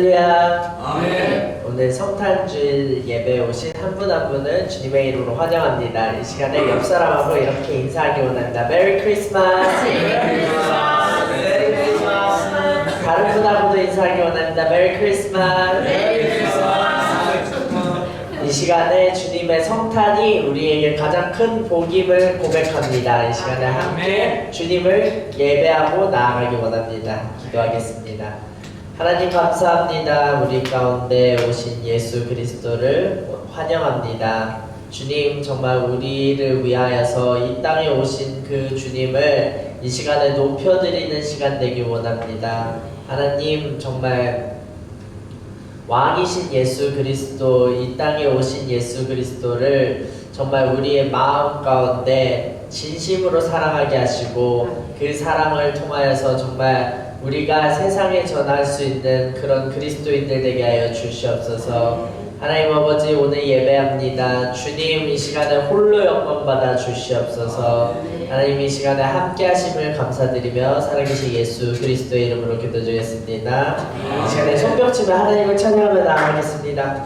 할렐루야. 아멘. 오늘 성탄주일 예배에 오신 한 분 한 분을 주님의 이름으로 환영합니다. 이 시간에 옆 사람하고 이렇게 인사하기 원합니다. 메리 크리스마스. 메리 크리스마스. 다른 분하고도 인사하기 원합니다. 메리 크리스마스. 이 시간에 주님의 성탄이 우리에게 가장 큰 복임을 고백합니다. 이 시간에 함께 주님을 예배하고 나아가기 원합니다. 기도하겠습니다. 하나님 감사합니다. 우리 가운데 오신 예수 그리스도를 환영합니다. 주님, 정말 우리를 위하여서 이 땅에 오신 그 주님을 이 시간에 높여드리는 시간 되기 원합니다. 하나님, 정말 왕이신 예수 그리스도, 이 땅에 오신 예수 그리스도를 정말 우리의 마음 가운데 진심으로 사랑하게 하시고 그 사랑을 통하여서 정말 우리가 세상에 전할 수 있는 그런 그리스도인들 되게 하여 주시옵소서. 하나님 아버지, 오늘 예배합니다. 주님, 이 시간에 홀로 영광 받아 주시옵소서. 하나님, 이 시간에 함께 하심을 감사드리며 살아계신 예수 그리스도의 이름으로 기도드리겠습니다. 이 시간에 손뼉치며 하나님을 찬양하며 나아가겠습니다.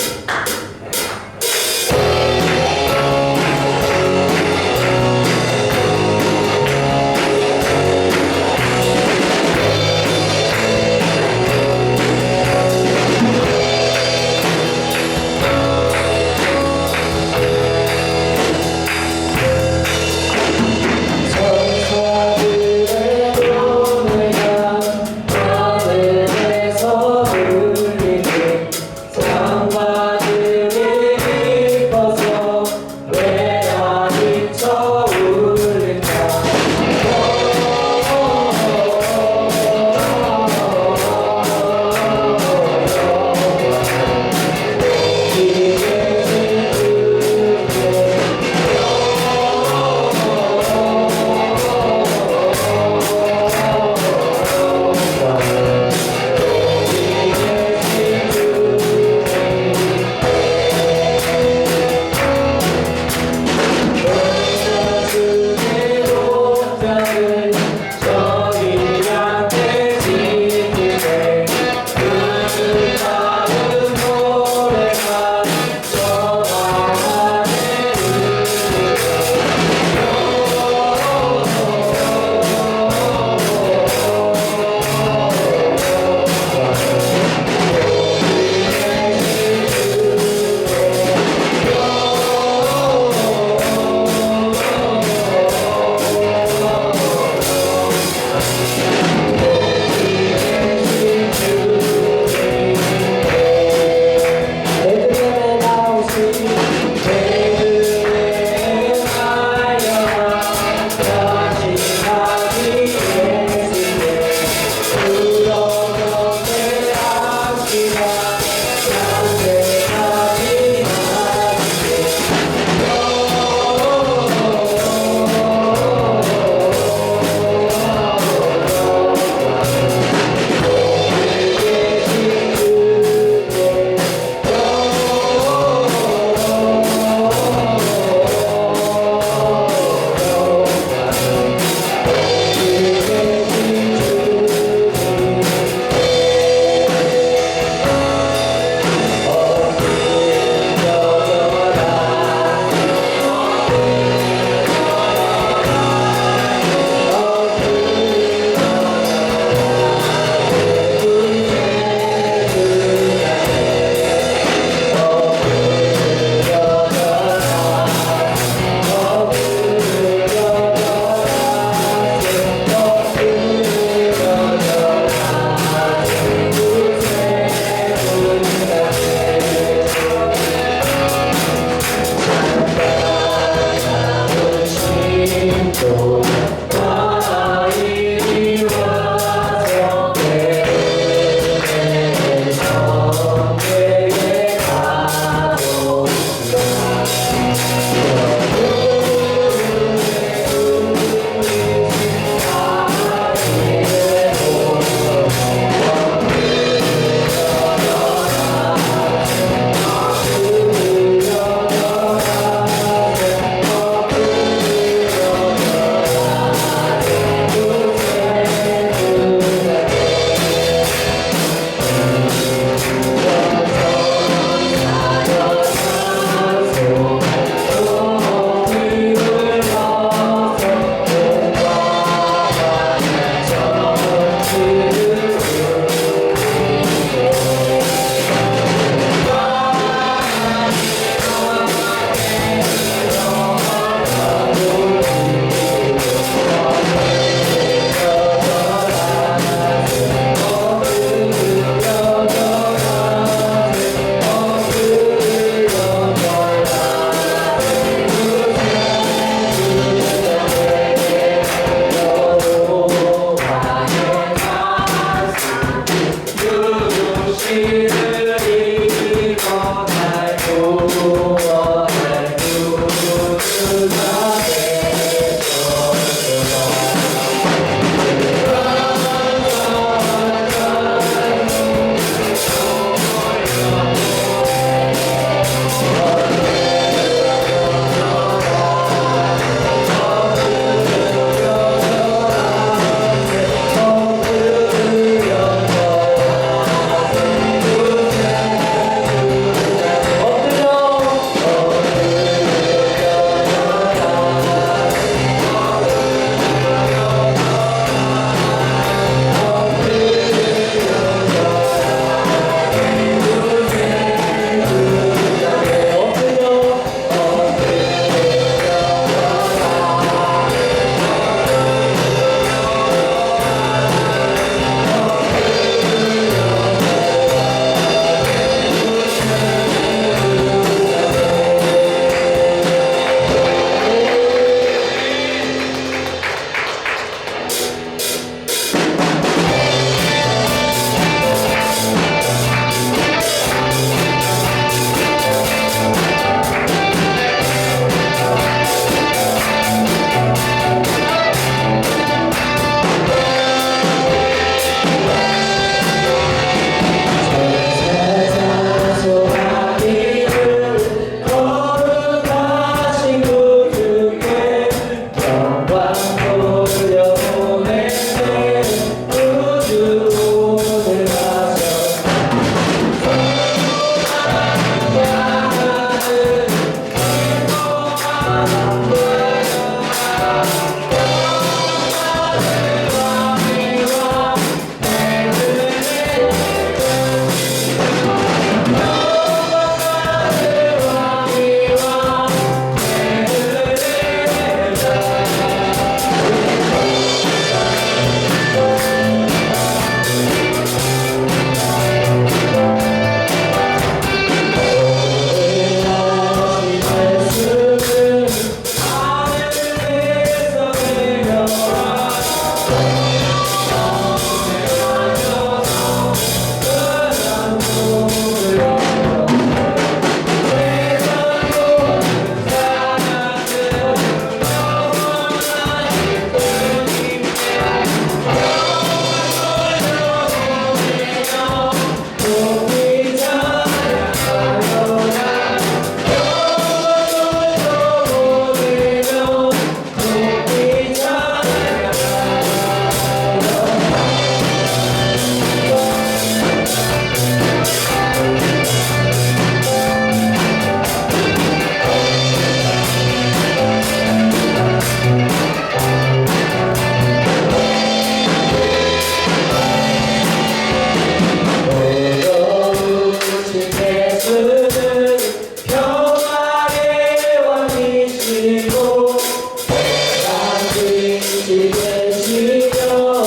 계시며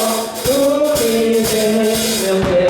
우리 생명되시며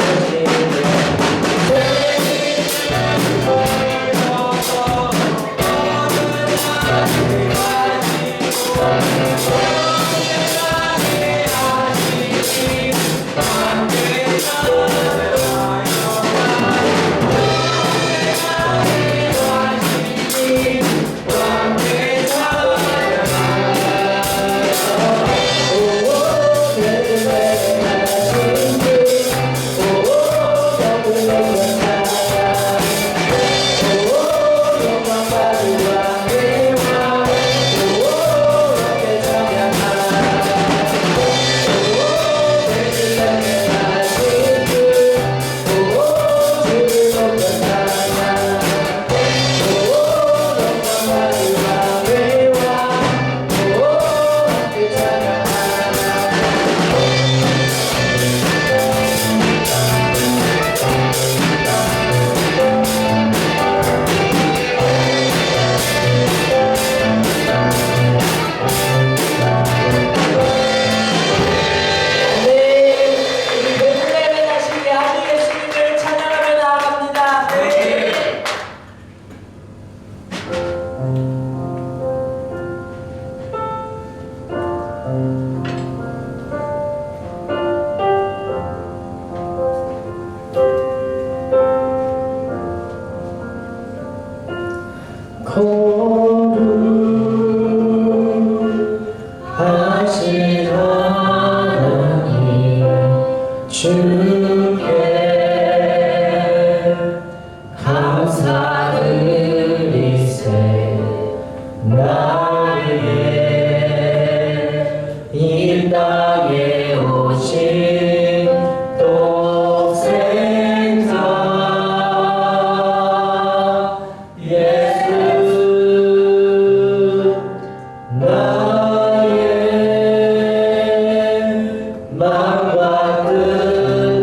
거룩하신 하나님 주께 감사드리세 나에게 이 땅에 오신 독생자 예수 나의 마음과 뜻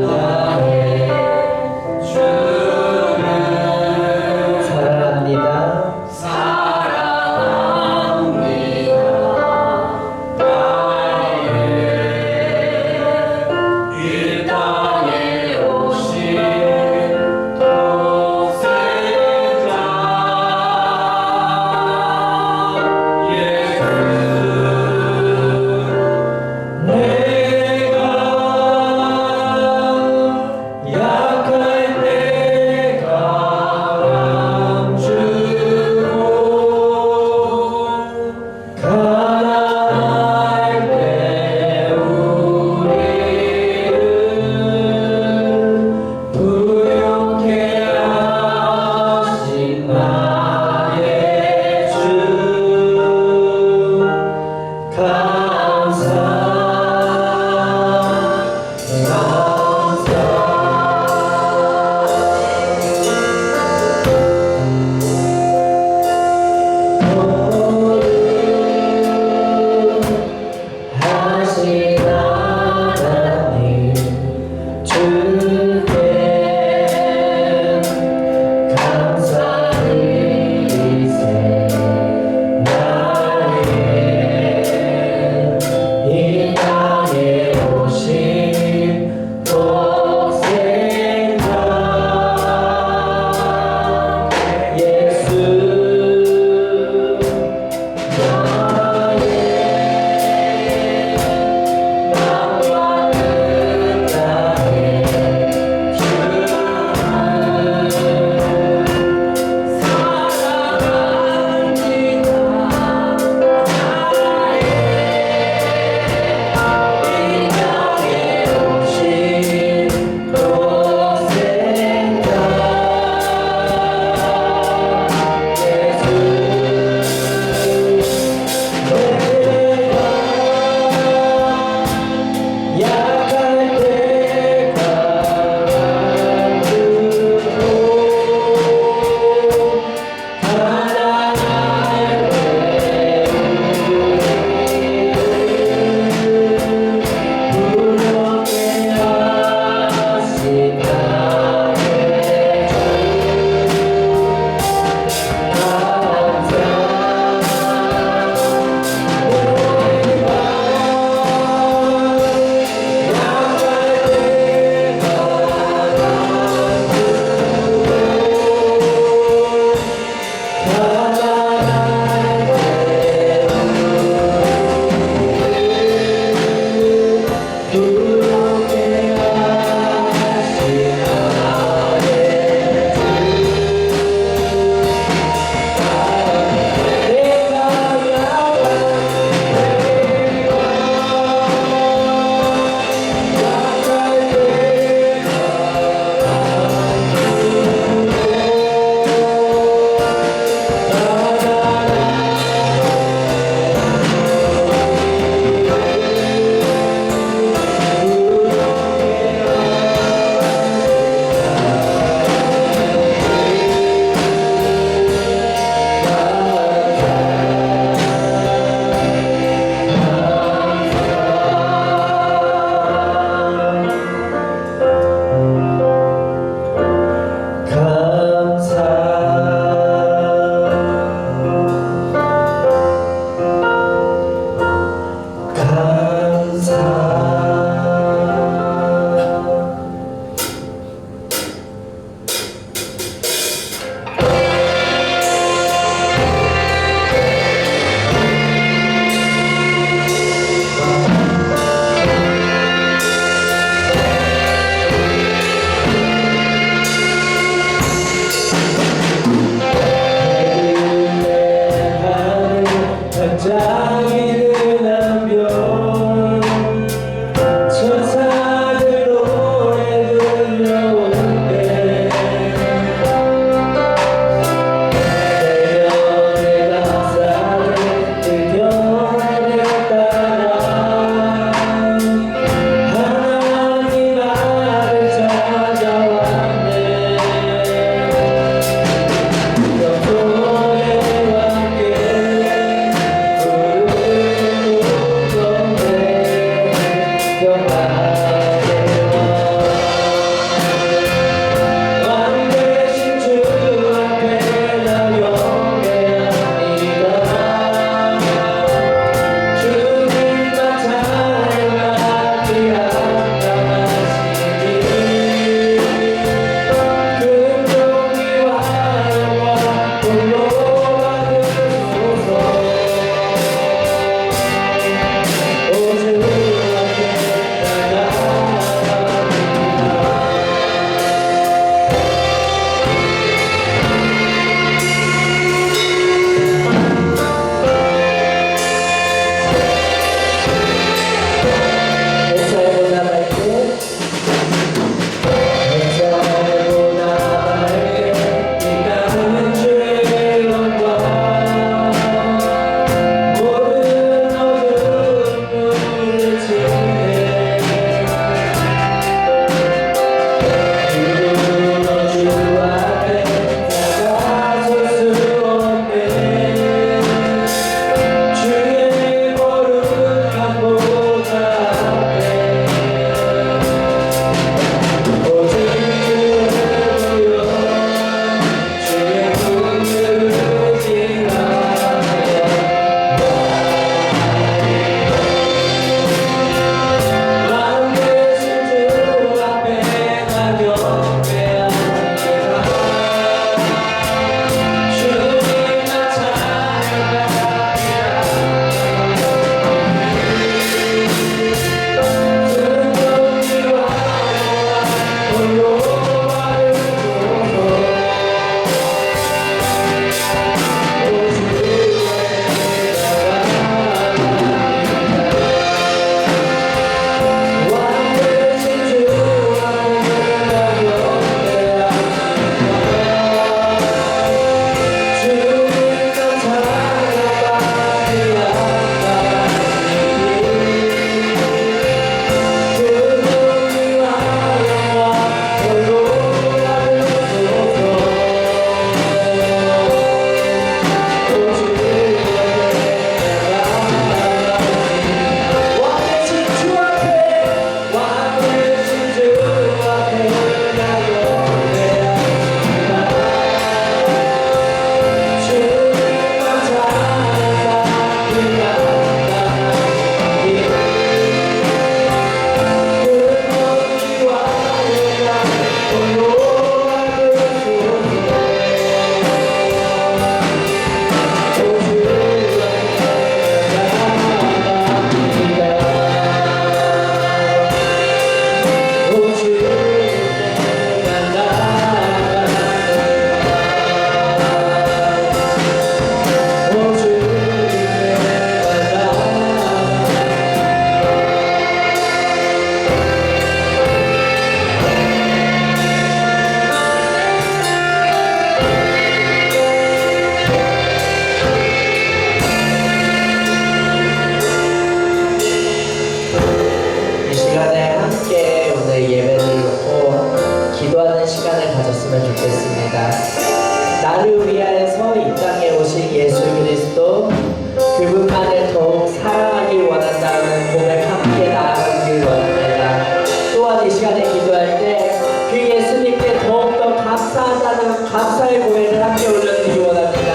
고백 함께 나누길 원합니다. 또한 이 시간에 기도할 때 그 예수님께 더욱더 감사하다는 감사의 고백을 함께 올려드리기 원합니다.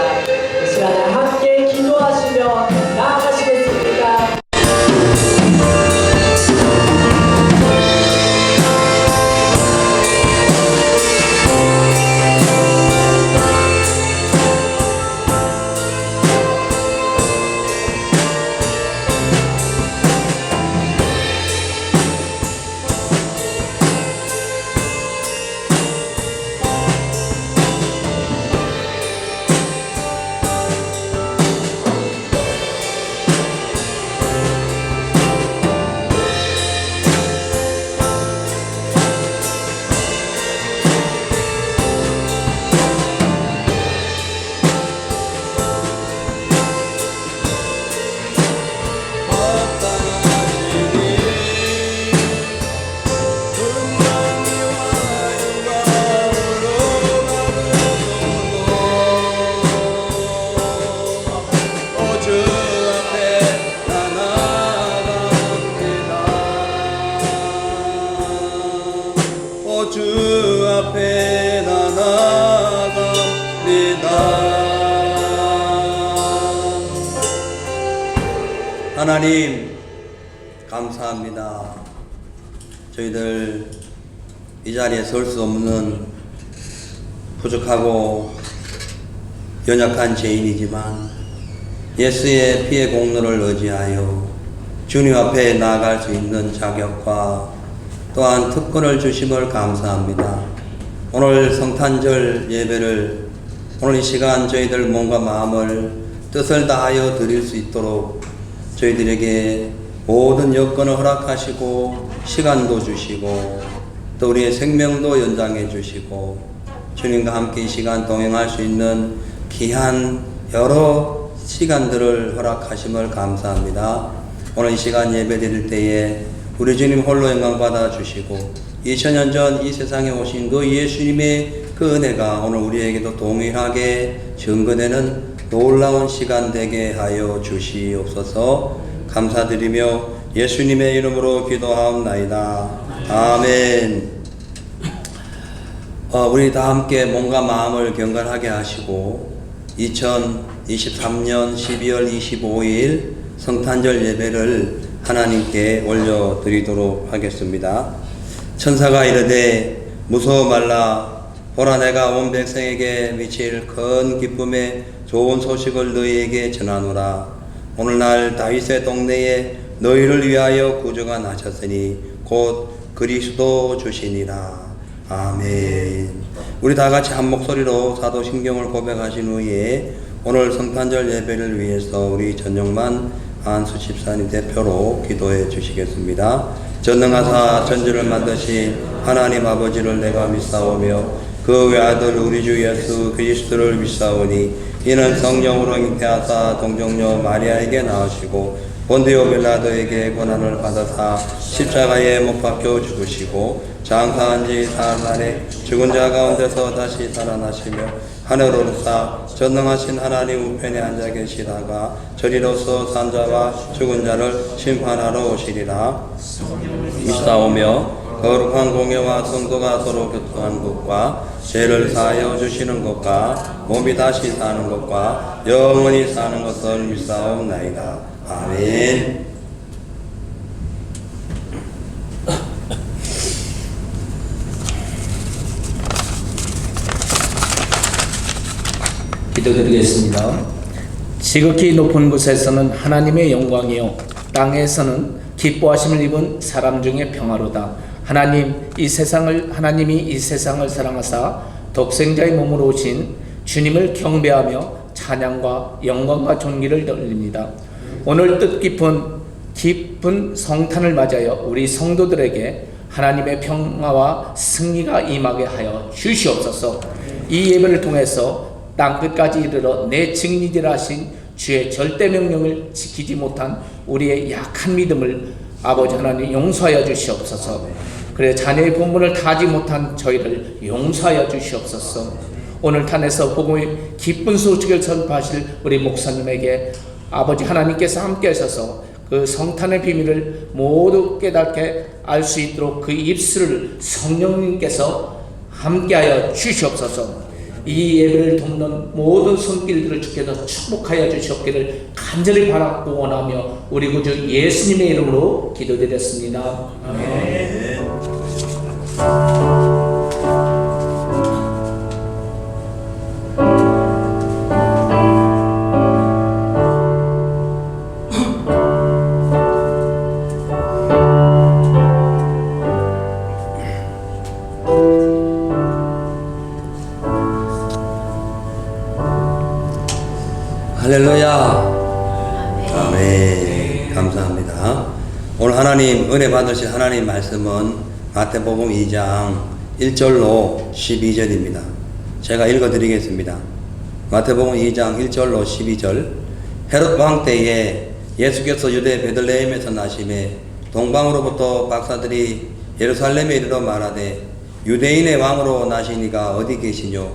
이 시간에 함께 기도하시며 나아가시겠습니다. 주 앞에 나아갑니다. 하나님 감사합니다. 저희들 이 자리에 설 수 없는 부족하고 연약한 죄인이지만 예수의 피의 공로를 의지하여 주님 앞에 나아갈 수 있는 자격과 또한 특권을 주심을 감사합니다. 오늘 성탄절 예배를 오늘 이 시간 저희들 몸과 마음을 뜻을 다하여 드릴 수 있도록 저희들에게 모든 여건을 허락하시고 시간도 주시고 또 우리의 생명도 연장해 주시고 주님과 함께 이 시간 동행할 수 있는 귀한 여러 시간들을 허락하심을 감사합니다. 오늘 이 시간 예배 드릴 때에 우리 주님 홀로 영광받아 주시고 2000년 전 이 세상에 오신 그 예수님의 그 은혜가 오늘 우리에게도 동일하게 증거되는 놀라운 시간 되게 하여 주시옵소서. 감사드리며 예수님의 이름으로 기도하옵나이다. 아멘. 우리 다 함께 몸과 마음을 경건하게 하시고 2023년 12월 25일 성탄절 예배를 하나님께 올려드리도록 하겠습니다. 천사가 이르되 무서워 말라. 보라 내가 온 백성에게 미칠 큰 기쁨의 좋은 소식을 너희에게 전하노라. 오늘날 다윗의 동네에 너희를 위하여 구주가 나셨으니 곧 그리스도 주시니라. 아멘. 우리 다 같이 한 목소리로 사도신경을 고백하신 후에 오늘 성탄절 예배를 위해서 우리 전영만 안수 집사님 대표로 기도해 주시겠습니다. 전능하사 천지를 만드신 하나님 아버지를 내가 믿사오며 그 외아들 우리 주 예수 그리스도를 믿사오니 이는 성령으로 잉태하사 동정녀 마리아에게 낳으시고 본디오 빌라도에게 고난을 받으사 십자가에 못 박혀 죽으시고 장사한 지 사흘 만에 죽은 자 가운데서 다시 살아나시며 하늘로 오르사 전능하신 하나님 우편에 앉아 계시다가 저리로서 산 자와 죽은 자를 심판하러 오시리라. 믿사오며 거룩한 공예와 성도가 서로 교통한 것과 죄를 사하여 주시는 것과 몸이 다시 사는 것과 영원히 사는 것을 믿사옵나이다. 아멘. 기도드리겠습니다. 지극히 높은 곳에서는 하나님의 영광이요 땅에서는 기뻐하심을 입은 사람 중에 평화로다. 하나님이 이 세상을 사랑하사 독생자의 몸으로 오신 주님을 경배하며 찬양과 영광과 존귀를 돌립니다. 오늘 뜻깊은 성탄을 맞아요 우리 성도들에게 하나님의 평화와 승리가 임하게 하여 주시옵소서. 이 예배를 통해서 땅끝까지 이르러 내 증인이라 하신 주의 절대 명령을 지키지 못한 우리의 약한 믿음을 아버지 하나님 용서하여 주시옵소서. 그래 자녀의 본분을 다하지 못한 저희를 용서하여 주시옵소서. 오늘 탄에서 복음의 기쁜 소식을 전파하실 우리 목사님에게 아버지 하나님께서 함께 하셔서 그 성탄의 비밀을 모두 깨닫게 알 수 있도록 그 입술을 성령님께서 함께하여 주시옵소서. 이 예배를 돕는 모든 손길들을 주께서 축복하여 주시옵기를 간절히 바라고 원하며 우리 구주 예수님의 이름으로 기도드렸습니다. 아멘. 할렐루야. 아멘. 감사합니다. 오늘 하나님 은혜 받으실 하나님 말씀은 마태복음 2장 1절로 12절입니다. 제가 읽어드리겠습니다. 마태복음 2장 1절로 12절. 헤롯 왕 때에 예수께서 유대 베들레헴에서 나심에 동방으로부터 박사들이 예루살렘에 이르러 말하되 유대인의 왕으로 나시니가 어디 계시뇨?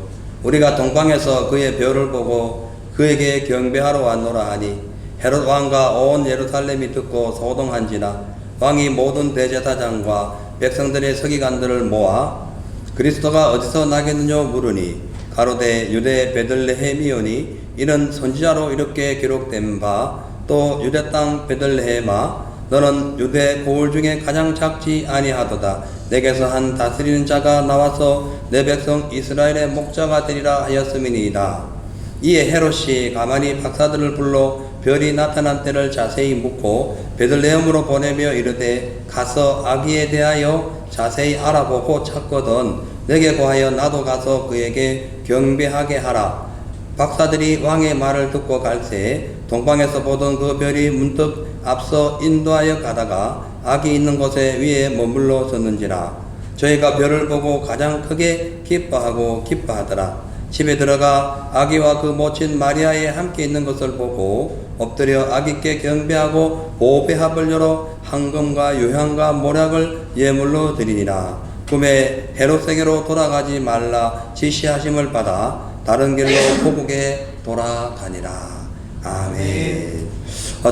우리가 동방에서 그의 별을 보고 그에게 경배하러 왔노라 하니 헤롯 왕과 온 예루살렘이 듣고 소동한지라. 왕이 모든 대제사장과 백성들의 서기관들을 모아 그리스도가 어디서 나겠느냐 물으니 가로되 유대 베들레헴이오니 이는 선지자로 이렇게 기록된 바 또 유대 땅 베들레헴아 너는 유대 고을 중에 가장 작지 아니하도다. 내게서 한 다스리는 자가 나와서 내 백성 이스라엘의 목자가 되리라 하였음이니이다. 이에 헤롯이 가만히 박사들을 불러 별이 나타난 때를 자세히 묻고 베들레헴으로 보내며 이르되 가서 아기에 대하여 자세히 알아보고 찾거든 내게 고하여 나도 가서 그에게 경배하게 하라. 박사들이 왕의 말을 듣고 갈새 동방에서 보던 그 별이 문득 앞서 인도하여 가다가 아기 있는 곳에 위에 머물러 섰는지라. 저희가 별을 보고 가장 크게 기뻐하더라. 집에 들어가 아기와 그 모친 마리아에 함께 있는 것을 보고 엎드려 아기께 경배하고 보배합을 열어 황금과 유향과 모략을 예물로 드리니라. 꿈에 헤롯에게로 돌아가지 말라 지시하심을 받아 다른 길로 고국에 돌아가니라. 아멘.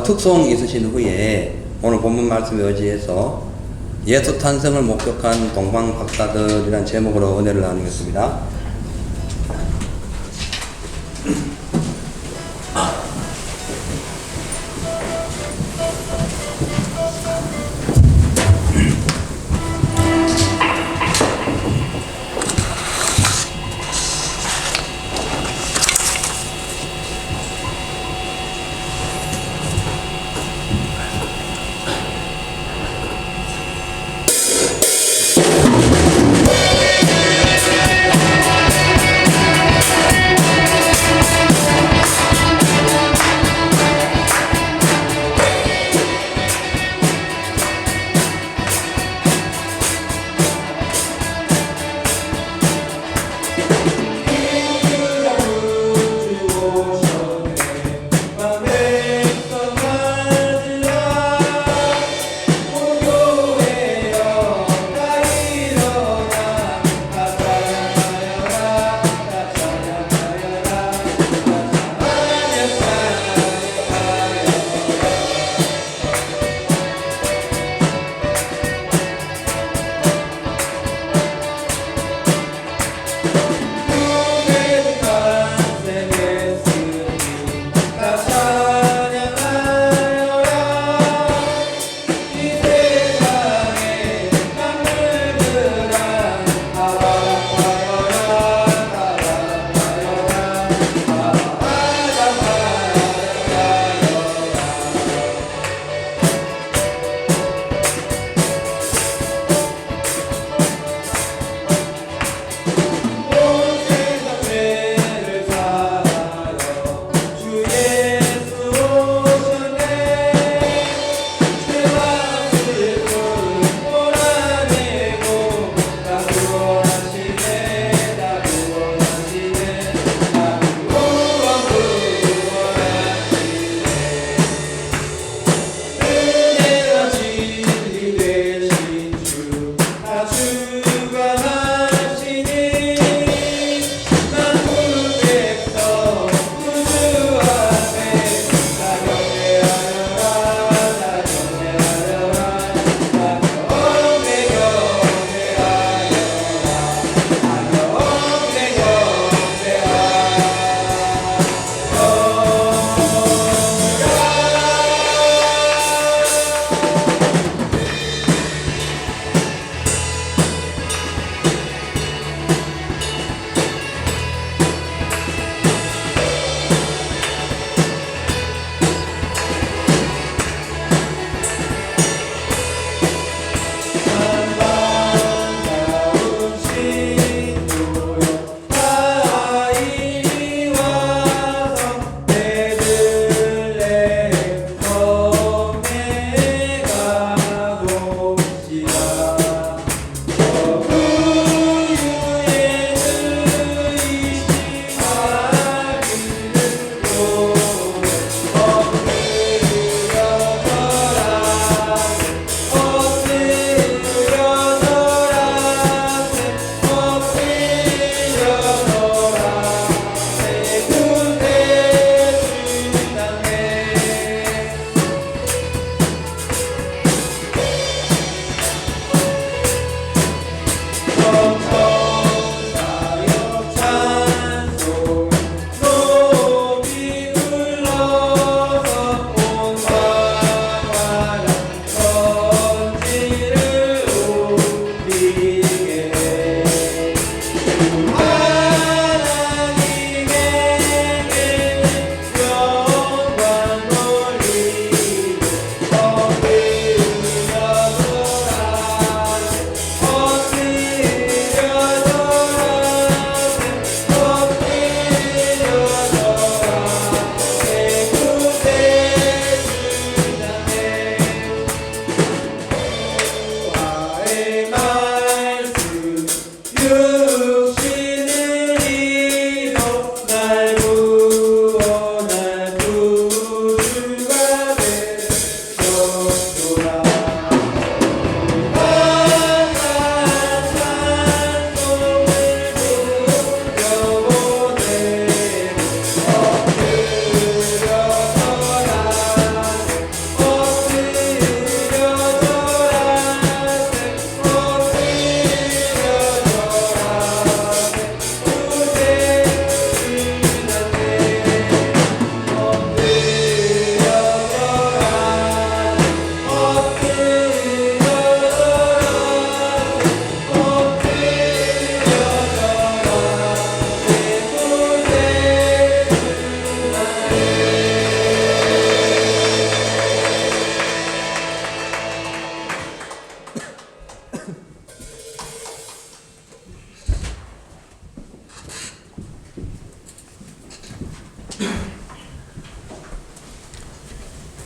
특송 있으신 후에 오늘 본문 말씀에 의지해서 예수 탄생을 목격한 동방 박사들이란 제목으로 은혜를 나누겠습니다.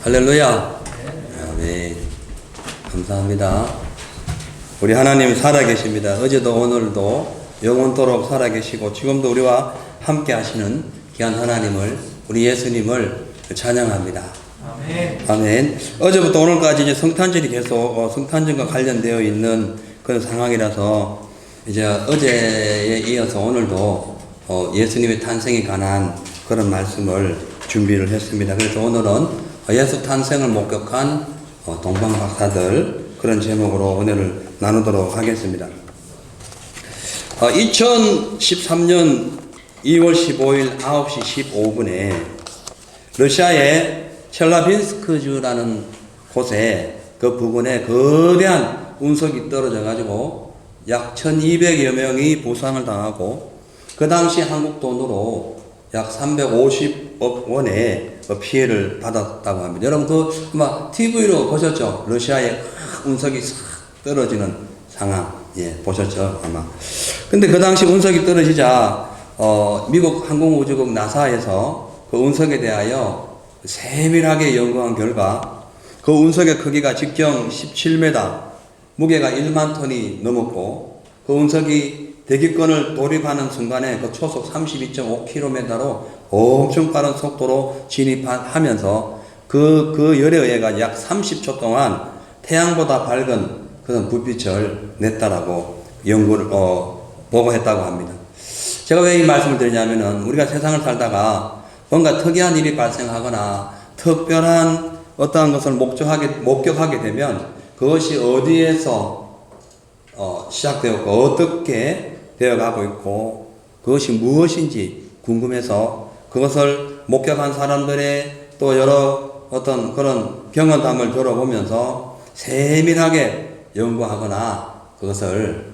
할렐루야. 아멘. 감사합니다. 우리 하나님 살아계십니다. 어제도 오늘도 영원토록 살아계시고 지금도 우리와 함께 하시는 귀한 하나님을, 우리 예수님을 찬양합니다. 아멘. 아멘. 어제부터 오늘까지 이제 성탄절이 계속 성탄절과 관련되어 있는 그런 상황이라서 이제 어제에 이어서 오늘도 예수님의 탄생에 관한 그런 말씀을 준비를 했습니다. 그래서 오늘은 예수 탄생을 목격한 동방박사들, 그런 제목으로 오늘을 나누도록 하겠습니다. 2013년 2월 15일 9시 15분에 러시아의 첼라빈스크주라는 곳에 그 부근에 거대한 운석이 떨어져 가지고 약 1200여 명이 부상을 당하고 그 당시 한국 돈으로 약 350억 원의 피해를 받았다고 합니다. 여러분 아마 TV로 보셨죠? 러시아에 운석이 싹 떨어지는 상황, 보셨죠? 아마. 근데 그 당시 운석이 떨어지자 미국 항공우주국 나사에서 그 운석에 대하여 세밀하게 연구한 결과 그 운석의 크기가 직경 17m, 무게가 1만 톤이 넘었고 그 운석이 대기권을 돌입하는 순간에 그 초속 32.5km로 엄청 빠른 속도로 진입하면서 그 열에 의해 약 30초 동안 태양보다 밝은 그런 불빛을 냈다라고 연구를 보고했다고 합니다. 제가 왜 이 말씀을 드리냐면은 우리가 세상을 살다가 뭔가 특이한 일이 발생하거나 특별한 어떠한 것을 목격하게 되면 그것이 어디에서 시작되었고 어떻게 되어가고 있고 그것이 무엇인지 궁금해서 그것을 목격한 사람들의 또 여러 어떤 그런 경험담을 들어보면서 세밀하게 연구하거나 그것을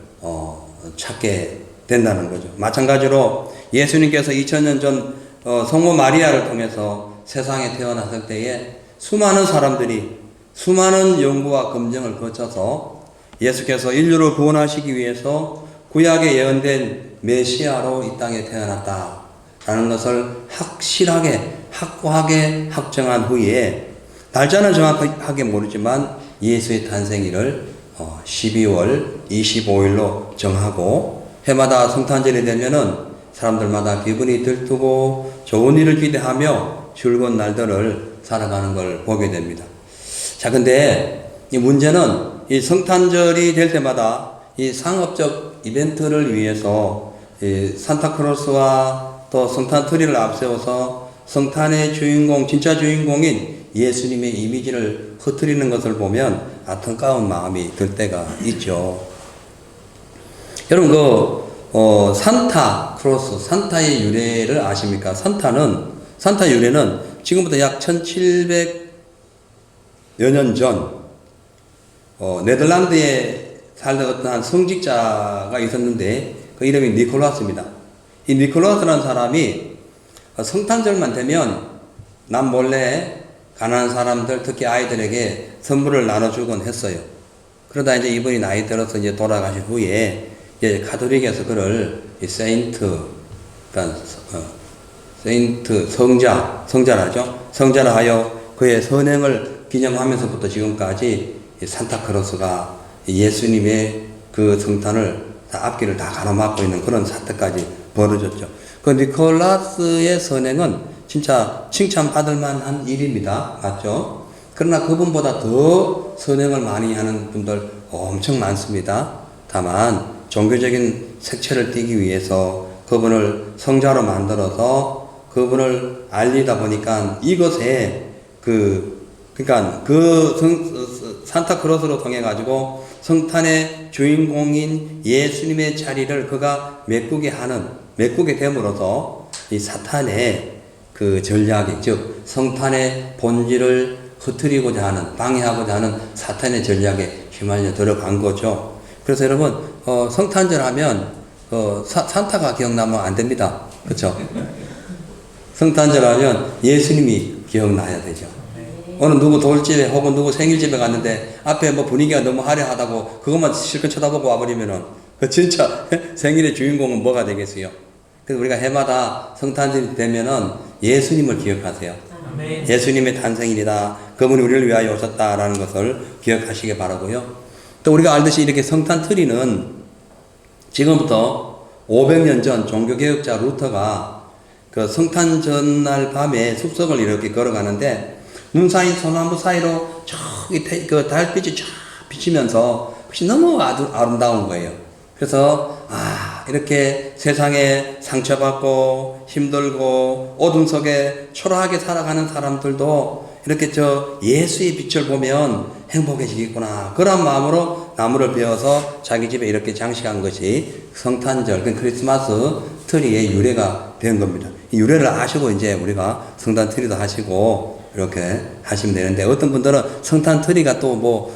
찾게 된다는 거죠. 마찬가지로 예수님께서 2000년 전 성모 마리아를 통해서 세상에 태어났을 때에 수많은 사람들이 수많은 연구와 검증을 거쳐서 예수께서 인류를 구원하시기 위해서 구약에 예언된 메시아로 이 땅에 태어났다라는 것을 확실하게 확고하게 확정한 후에 날짜는 정확하게 모르지만 예수의 탄생일을 12월 25일로 정하고 해마다 성탄절이 되면은 사람들마다 기분이 들뜨고 좋은 일을 기대하며 즐거운 날들을 살아가는 걸 보게 됩니다. 자, 근데 이 문제는 이 성탄절이 될 때마다 이 상업적 이벤트를 위해서 이 산타크로스와 또 성탄 트리를 앞세워서 성탄의 주인공, 진짜 주인공인 예수님의 이미지를 흐트리는 것을 보면 안타까운 마음이 들 때가 있죠. 여러분 산타크로스, 산타의 유래를 아십니까? 산타 유래는 지금부터 약 1700여 년 전 네덜란드에 살던 어떤 한 성직자가 있었는데 그 이름이 니콜라스입니다. 이 니콜라스라는 사람이 성탄절만 되면 남몰래 가난한 사람들, 특히 아이들에게 선물을 나눠주곤 했어요. 그러다 이제 이분이 나이 들어서 이제 돌아가신 후에 이제 가톨릭에서 그를 성자라 하여 그의 선행을 기념하면서부터 지금까지 산타크로스가 예수님의 그 성탄을 앞길을 다 가로막고 있는 그런 사태까지 벌어졌죠. 그 니콜라스의 선행은 진짜 칭찬받을 만한 일입니다. 맞죠? 그러나 그분보다 더 선행을 많이 하는 분들 엄청 많습니다. 다만 종교적인 색채를 띠기 위해서 그분을 성자로 만들어서 그분을 알리다 보니까 이것에 산타크로스로 통해 가지고 성탄의 주인공인 예수님의 자리를 그가 메꾸게 됨으로써 이 사탄의 그 전략이, 즉 성탄의 본질을 흐트리고자 하는, 방해하고자 하는 사탄의 전략에 휘말려 들어간 거죠. 그래서 여러분 성탄절 하면 산타가 기억나면 안 됩니다. 그렇죠? 성탄절 하면 예수님이 기억나야 되죠. 오늘 누구 돌집에 혹은 누구 생일집에 갔는데 앞에 뭐 분위기가 너무 화려하다고 그것만 실컷 쳐다보고 와버리면은 그 진짜 생일의 주인공은 뭐가 되겠어요? 그래서 우리가 해마다 성탄절이 되면은 예수님을 기억하세요. 예수님의 탄생일이다. 그분이 우리를 위하여 오셨다라는 것을 기억하시기 바라고요. 또 우리가 알듯이 이렇게 성탄 트리는 지금부터 500년 전 종교개혁자 루터가 그 성탄 전날 밤에 숲속을 이렇게 걸어가는데 눈 사이 소나무 사이로 저기 그 달빛이 쫙 비치면서 그것이 너무 아름다운 거예요. 그래서 이렇게 세상에 상처받고 힘들고 어둠 속에 초라하게 살아가는 사람들도 이렇게 저 예수의 빛을 보면 행복해지겠구나. 그런 마음으로 나무를 베어서 자기 집에 이렇게 장식한 것이 성탄절, 그 크리스마스 트리의 유래가 된 겁니다. 이 유래를 아시고 이제 우리가 성탄 트리도 하시고 이렇게 하시면 되는데, 어떤 분들은 성탄 트리가 또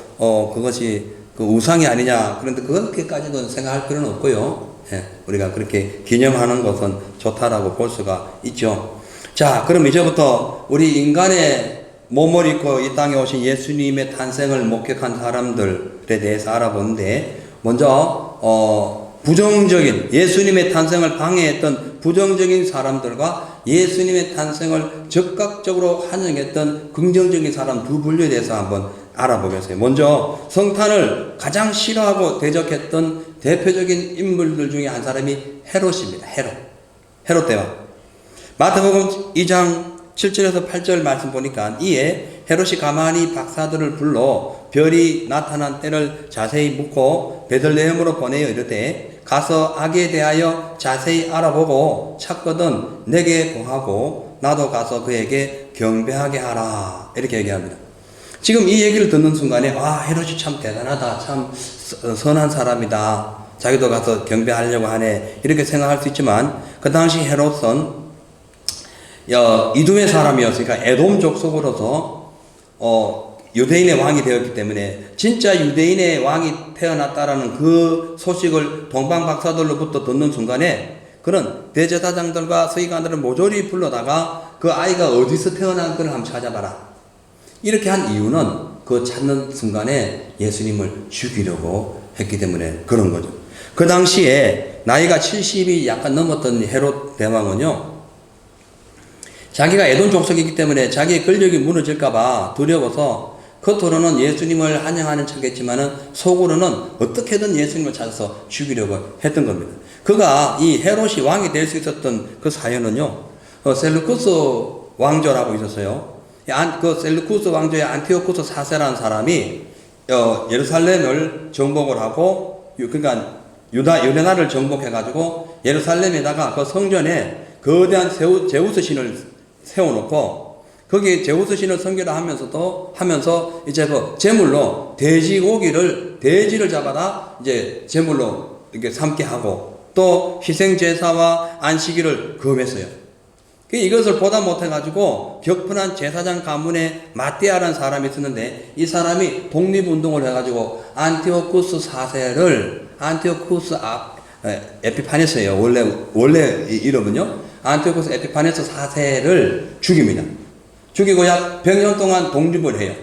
그것이 그 우상이 아니냐, 그런데 그렇게까지는 생각할 필요는 없고요. 예, 우리가 그렇게 기념하는 것은 좋다라고 볼 수가 있죠. 자, 그럼 이제부터 우리 인간의 몸을 입고 이 땅에 오신 예수님의 탄생을 목격한 사람들에 대해서 알아보는데, 먼저 부정적인 예수님의 탄생을 방해했던 부정적인 사람들과 예수님의 탄생을 적극적으로 환영했던 긍정적인 사람 두 분류에 대해서 한번 알아보겠어요. 먼저 성탄을 가장 싫어하고 대적했던 대표적인 인물들 중에 한 사람이 헤롯입니다. 헤롯 대왕. 마태복음 2장 7절에서 8절 말씀 보니까, 이에 헤롯이 가만히 박사들을 불러 별이 나타난 때를 자세히 묻고 베들레헴으로 보내어 이르되, 가서 아기에 대하여 자세히 알아보고 찾거든 내게 보하고 나도 가서 그에게 경배하게 하라. 이렇게 얘기합니다. 지금 이 얘기를 듣는 순간에 헤롯이 참 대단하다, 참 선한 사람이다, 자기도 가서 경배하려고 하네, 이렇게 생각할 수 있지만, 그 당시 헤롯은 이두메 사람이었으니까 에돔 족속으로서 유대인의 왕이 되었기 때문에 진짜 유대인의 왕이 태어났다라는 그 소식을 동방박사들로부터 듣는 순간에 그런 대제사장들과 서기관들을 모조리 불러다가 그 아이가 어디서 태어난 걸 한번 찾아봐라, 이렇게 한 이유는 그 찾는 순간에 예수님을 죽이려고 했기 때문에 그런 거죠. 그 당시에 나이가 70이 약간 넘었던 헤롯 대왕은요, 자기가 에돔 족속이기 때문에 자기의 권력이 무너질까봐 두려워서 겉으로는 예수님을 환영하는 척했지만은 속으로는 어떻게든 예수님을 찾아서 죽이려고 했던 겁니다. 그가 이 헤롯이 왕이 될 수 있었던 그 사연은요, 셀루쿠스 왕조라고 있었어요. 그 셀루쿠스 왕조의 안티오쿠스 4세라는 사람이 예루살렘을 정복을 하고, 그러니까 유대나라를 정복해가지고 예루살렘에다가 그 성전에 거대한 제우스 신을 세워놓고, 거기에 제우스 신을 섬기라 하면서 이제 그 제물로 돼지를 잡아다 이제 제물로 이렇게 삼게 하고, 또 희생 제사와 안식일을 금했어요. 이것을 보다 못해가지고 격분한 제사장 가문의 마띠아라는 사람이 있었는데, 이 사람이 독립운동을 해가지고 안티오쿠스 4세를 안티오쿠스 에피파네스예요. 원래 이름은요. 안티오쿠스 에피파네스 4세를 죽입니다. 죽이고 약 100년 동안 독립을 해요.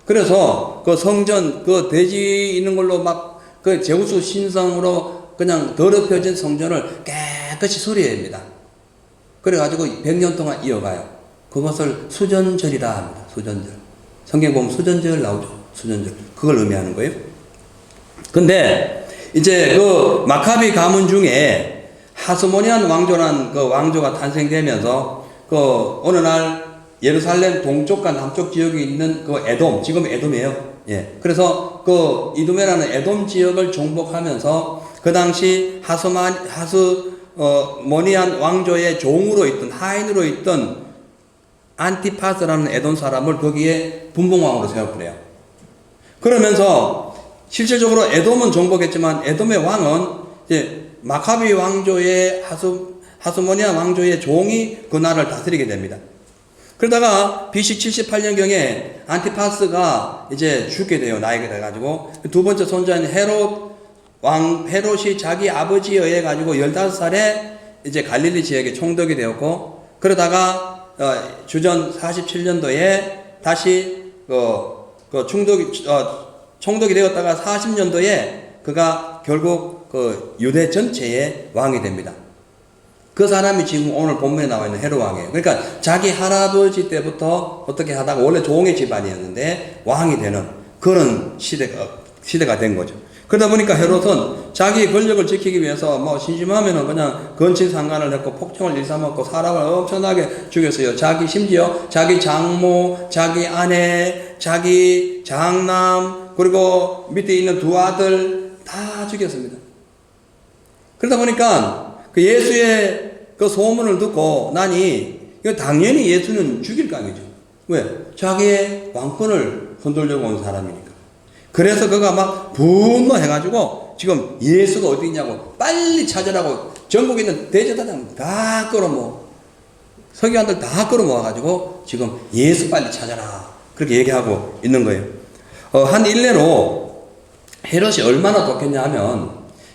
그래서 그 성전, 그 돼지 있는 걸로 막 그 제우스 신성으로 그냥 더럽혀진 성전을 깨끗이 수리합니다. 그래가지고 100년 동안 이어가요. 그것을 수전절이라 합니다. 수전절. 성경 보면 수전절 나오죠. 수전절. 그걸 의미하는 거예요. 근데 이제 그 마카비 가문 중에 하스모니안 왕조란 그 왕조가 탄생되면서 그 어느 날 예루살렘 동쪽과 남쪽 지역에 있는 그 에돔, 지금 에돔이에요. 예. 그래서 그 이두메라는 에돔 지역을 정복하면서 그 당시 하스모니안 왕조의 종으로 있던, 하인으로 있던 안티파스라는 에돔 사람을 거기에 분봉왕으로 세웠을 거예요. 그러면서 실질적으로 에돔은 정복했지만 에돔의 왕은 이제 마카비 왕조의 하스모니안 왕조의 종이 그 나라를 다스리게 됩니다. 그러다가 BC 78년경에 안티파스가 이제 죽게 돼요. 나이가 돼가지고. 두 번째 손자인 헤롯이 자기 아버지에 의해 가지고 15살에 이제 갈릴리 지역에 총독이 되었고, 그러다가 주전 47년도에 다시 총독이 되었다가 40년도에 그가 결국 그 유대 전체의 왕이 됩니다. 그 사람이 지금 오늘 본문에 나와 있는 헤롯 왕이에요. 그러니까 자기 할아버지 때부터 어떻게 하다가 원래 종의 집안이었는데 왕이 되는 그런 시대가 된 거죠. 그러다 보니까 헤롯은 자기 권력을 지키기 위해서 뭐 심심하면은 그냥 건치상간을 했고 폭정을 일삼았고 사람을 엄청나게 죽였어요. 심지어 자기 장모, 자기 아내, 자기 장남, 그리고 밑에 있는 두 아들 다 죽였습니다. 그러다 보니까 그 예수의 그 소문을 듣고 나니 이거 당연히 예수는 죽일 감이죠. 왜? 자기의 왕권을 흔들려고 온 사람이니까. 그래서 그가 막 분노해가지고 지금 예수가 어디 있냐고 빨리 찾으라고 전국에 있는 대제사장 다 끌어모아, 서기관들 다 끌어모아가지고 지금 예수 빨리 찾아라 그렇게 얘기하고 있는 거예요. 한 일례로 헤롯이 얼마나 독했냐 하면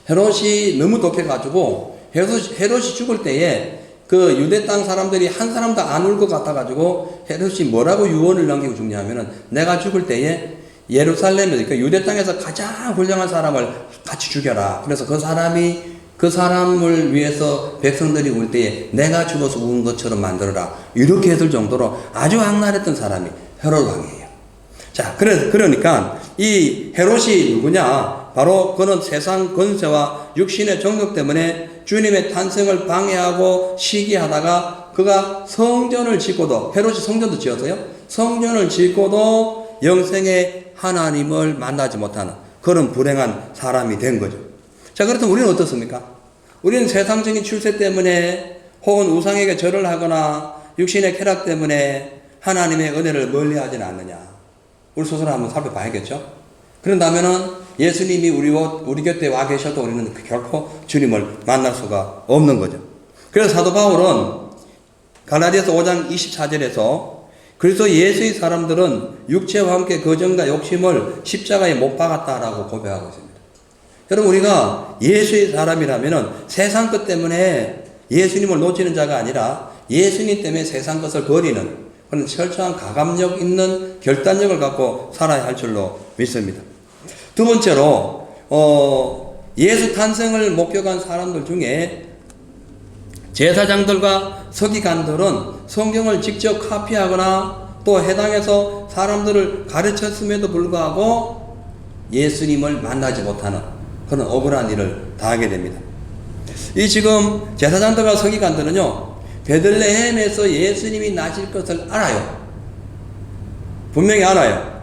헤롯이 너무 독해가지고 헤롯이 죽을 때에 그 유대 땅 사람들이 한 사람도 안 울 것 같아가지고 헤롯이 뭐라고 유언을 남기고 죽냐 하면은 내가 죽을 때에 예루살렘에서 그 유대 땅에서 가장 훌륭한 사람을 같이 죽여라. 그래서 그 사람을 위해서 백성들이 울 때에 내가 죽어서 우는 것처럼 만들어라. 이렇게 했을 정도로 아주 악랄했던 사람이 헤롯 왕이에요. 자, 그러니까 이 헤롯이 누구냐? 바로 그는 세상 권세와 육신의 정욕 때문에 주님의 탄생을 방해하고 시기하다가 그가 성전을 짓고도, 헤롯이 성전도 지었어요. 성전을 짓고도 영생의 하나님을 만나지 못하는 그런 불행한 사람이 된 거죠. 자, 그렇다면 우리는 어떻습니까? 우리는 세상적인 출세 때문에 혹은 우상에게 절을 하거나 육신의 쾌락 때문에 하나님의 은혜를 멀리하지는 않느냐? 우리 스스로 한번 살펴봐야겠죠? 그런다면은 예수님이 우리 곁에 와 계셔도 우리는 결코 주님을 만날 수가 없는 거죠. 그래서 사도 바울은 갈라디아서 5장 24절에서 그래서 예수의 사람들은 육체와 함께 거정과 욕심을 십자가에 못 박았다라고 고백하고 있습니다. 여러분, 우리가 예수의 사람이라면 세상 것 때문에 예수님을 놓치는 자가 아니라 예수님 때문에 세상 것을 버리는 그런 철저한 가감력 있는 결단력을 갖고 살아야 할 줄로 믿습니다. 두 번째로 예수 탄생을 목격한 사람들 중에 제사장들과 서기관들은 성경을 직접 카피하거나 또 해당해서 사람들을 가르쳤음에도 불구하고 예수님을 만나지 못하는 그런 억울한 일을 당하게 됩니다. 이 지금 제사장들과 서기관들은요, 베들레헴에서 예수님이 나실 것을 알아요. 분명히 알아요.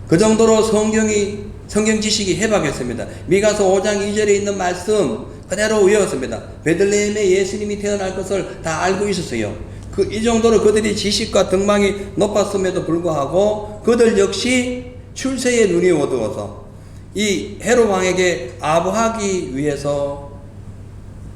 그 정도로 성경 지식이 해박했습니다. 미가서 5장 2절에 있는 말씀 그대로 외웠습니다. 베들레헴에 예수님이 태어날 것을 다 알고 있었어요. 이 정도로 그들이 지식과 등망이 높았음에도 불구하고 그들 역시 출세의 눈이 어두워서 이 헤롯 왕에게 아부하기 위해서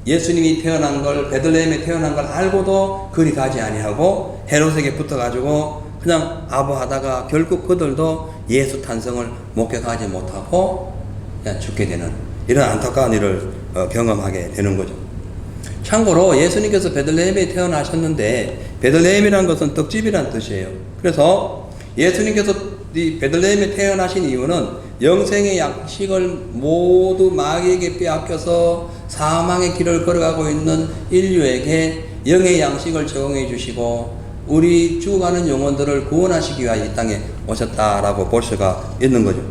예수님이 태어난 걸, 베들레헴에 태어난 걸 알고도 그리 가지 아니하고 헤롯에게 붙어가지고 그냥 아부하다가 결국 그들도 예수 탄생을 목격하지 못하고 그냥 죽게 되는 이런 안타까운 일을 경험하게 되는 거죠. 참고로 예수님께서 베들레헴에 태어나셨는데 베들레헴이라는 것은 떡집이라는 뜻이에요. 그래서 예수님께서 이 베들레헴에 태어나신 이유는 영생의 양식을 모두 마귀에게 빼앗겨서 사망의 길을 걸어가고 있는 인류에게 영의 양식을 제공해 주시고 우리 죽어가는 영혼들을 구원하시기 위하여 이 땅에 오셨다라고 볼 수가 있는 거죠.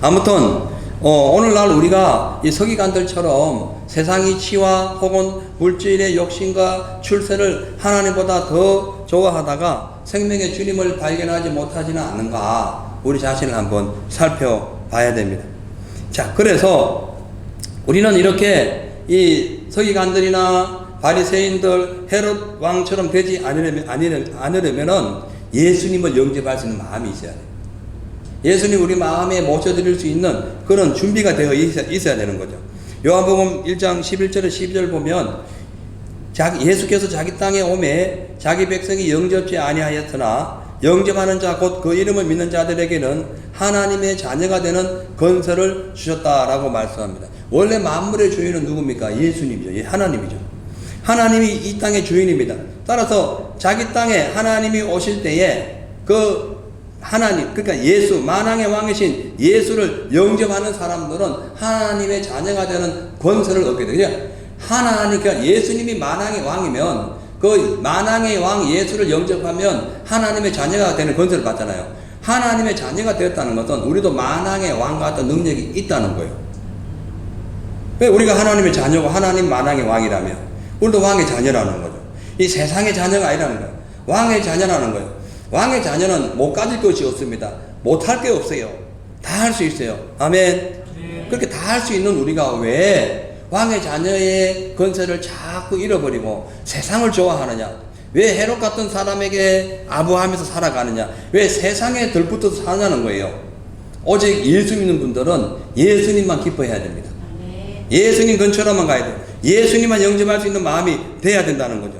아무튼 오늘날 우리가 이 서기관들처럼 세상의 치와 혹은 물질의 욕심과 출세를 하나님보다 더 좋아하다가 생명의 주님을 발견하지 못하지는 않는가, 우리 자신을 한번 살펴봐야 됩니다. 자, 그래서 우리는 이렇게 이 서기관들이나 바리새인들, 헤롯 왕처럼 되지 않으려면은 예수님을 영접할 수 있는 마음이 있어야 돼요. 예수님 우리 마음에 모셔드릴 수 있는 그런 준비가 되어 있어야 되는 거죠. 요한복음 1장 11절에 12절 보면 예수께서 자기 땅에 오매 자기 백성이 영접지 아니하였으나 영접하는 자 곧 그 이름을 믿는 자들에게는 하나님의 자녀가 되는 권세를 주셨다라고 말씀합니다. 원래 만물의 주인은 누굽니까? 예수님이죠. 하나님이죠. 하나님이 이 땅의 주인입니다. 따라서 자기 땅에 하나님이 오실 때에 그 하나님, 그러니까 예수, 만왕의 왕이신 예수를 영접하는 사람들은 하나님의 자녀가 되는 권세를 얻게 돼요. 그러니까 예수님이 만왕의 왕이면 그 만왕의 왕 예수를 영접하면 하나님의 자녀가 되는 권세를 받잖아요. 하나님의 자녀가 되었다는 것은 우리도 만왕의 왕 같은 능력이 있다는 거예요. 왜 우리가 하나님의 자녀고 하나님 만왕의 왕이라면 우리도 왕의 자녀라는 거죠. 이 세상의 자녀가 아니라는 거예요. 왕의 자녀라는 거예요. 왕의 자녀는 못 가질 것이 없습니다. 못할 게 없어요. 다 할 수 있어요. 아멘. 그렇게 다 할 수 있는 우리가 왜 왕의 자녀의 권세를 자꾸 잃어버리고 세상을 좋아하느냐? 왜 헤롯 같은 사람에게 아부하면서 살아가느냐? 왜 세상에 들붙어서 사냐는 거예요. 오직 예수 믿는 분들은 예수님만 기뻐해야 됩니다. 예수님 근처로만 가야 돼요. 예수님만 영접할 수 있는 마음이 돼야 된다는 거죠.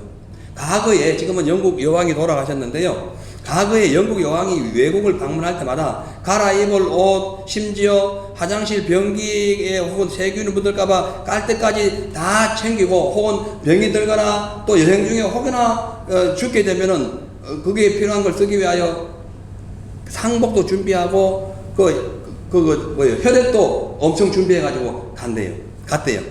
과거에 지금은 영국 여왕이 돌아가셨는데요. 과거에 영국 여왕이 외국을 방문할 때마다 갈아입을 옷, 심지어 화장실 변기에 혹은 세균이 묻을까봐 깔때까지 다 챙기고, 혹은 병이 들거나 또 여행 중에 혹여나 죽게 되면은 그게 필요한 걸 쓰기 위하여 상복도 준비하고 혈액도 엄청 준비해가지고 갔대요.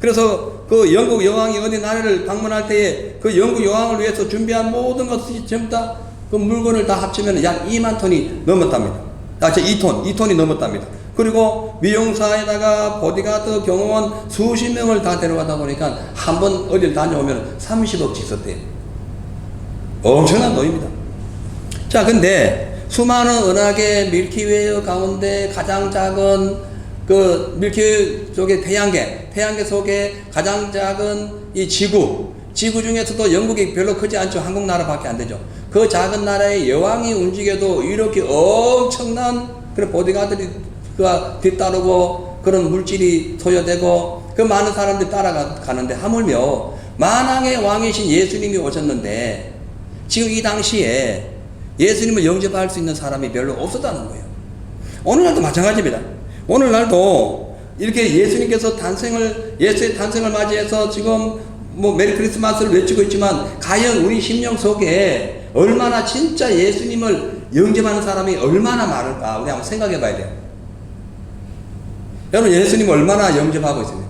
그래서 그 영국 여왕이 어디 나라를 방문할 때에 그 영국 여왕을 위해서 준비한 모든 것이 전부 다 그 물건을 다 합치면 약 2만 톤이 넘었답니다. 2톤이 넘었답니다. 그리고 미용사에다가 보디가드, 경호원 수십 명을 다 데려가다 보니까 한 번 어딜 다녀오면 30억씩 썼대요. 엄청난 돈입니다. 자, 근데 수많은 은하계 밀키웨이 가운데 가장 작은 그 밀키웨이 쪽에 태양계 속에 가장 작은 이 지구 중에서도 영국이 별로 크지 않죠. 한국 나라밖에 안 되죠. 그 작은 나라의 여왕이 움직여도 이렇게 엄청난 그런 보디가드가 뒤따르고 그런 물질이 소요되고 그 많은 사람들이 따라가는데, 하물며 만왕의 왕이신 예수님이 오셨는데 지금 이 당시에 예수님을 영접할 수 있는 사람이 별로 없었다는 거예요. 오늘날도 마찬가지입니다. 오늘날도 이렇게 예수님께서 예수의 탄생을 맞이해서 지금 메리 크리스마스를 외치고 있지만, 과연 우리 심령 속에 얼마나 진짜 예수님을 영접하는 사람이 얼마나 많을까 우리 한번 생각해 봐야 돼요. 여러분, 예수님 얼마나 영접하고 있습니까?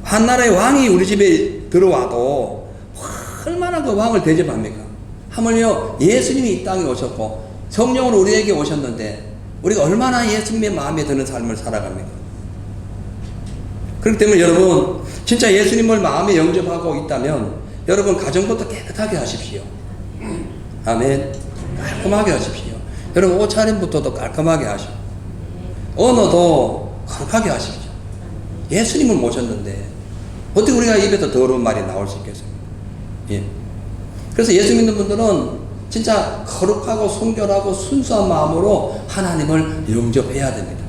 한 나라의 왕이 우리 집에 들어와도 얼마나 그 왕을 대접합니까? 하물며 예수님이 이 땅에 오셨고 성령으로 우리에게 오셨는데 우리가 얼마나 예수님의 마음에 드는 삶을 살아갑니까? 그렇기 때문에 여러분, 진짜 예수님을 마음에 영접하고 있다면 여러분 가정부터 깨끗하게 하십시오. 아멘. 깔끔하게 하십시오. 여러분 옷차림부터도 깔끔하게 하십시오. 언어도 거룩하게 하십시오. 예수님을 모셨는데 어떻게 우리가 입에서 더러운 말이 나올 수 있겠습니까? 예. 그래서 예수 믿는 분들은 진짜 거룩하고 순결하고 순수한 마음으로 하나님을 영접해야 됩니다.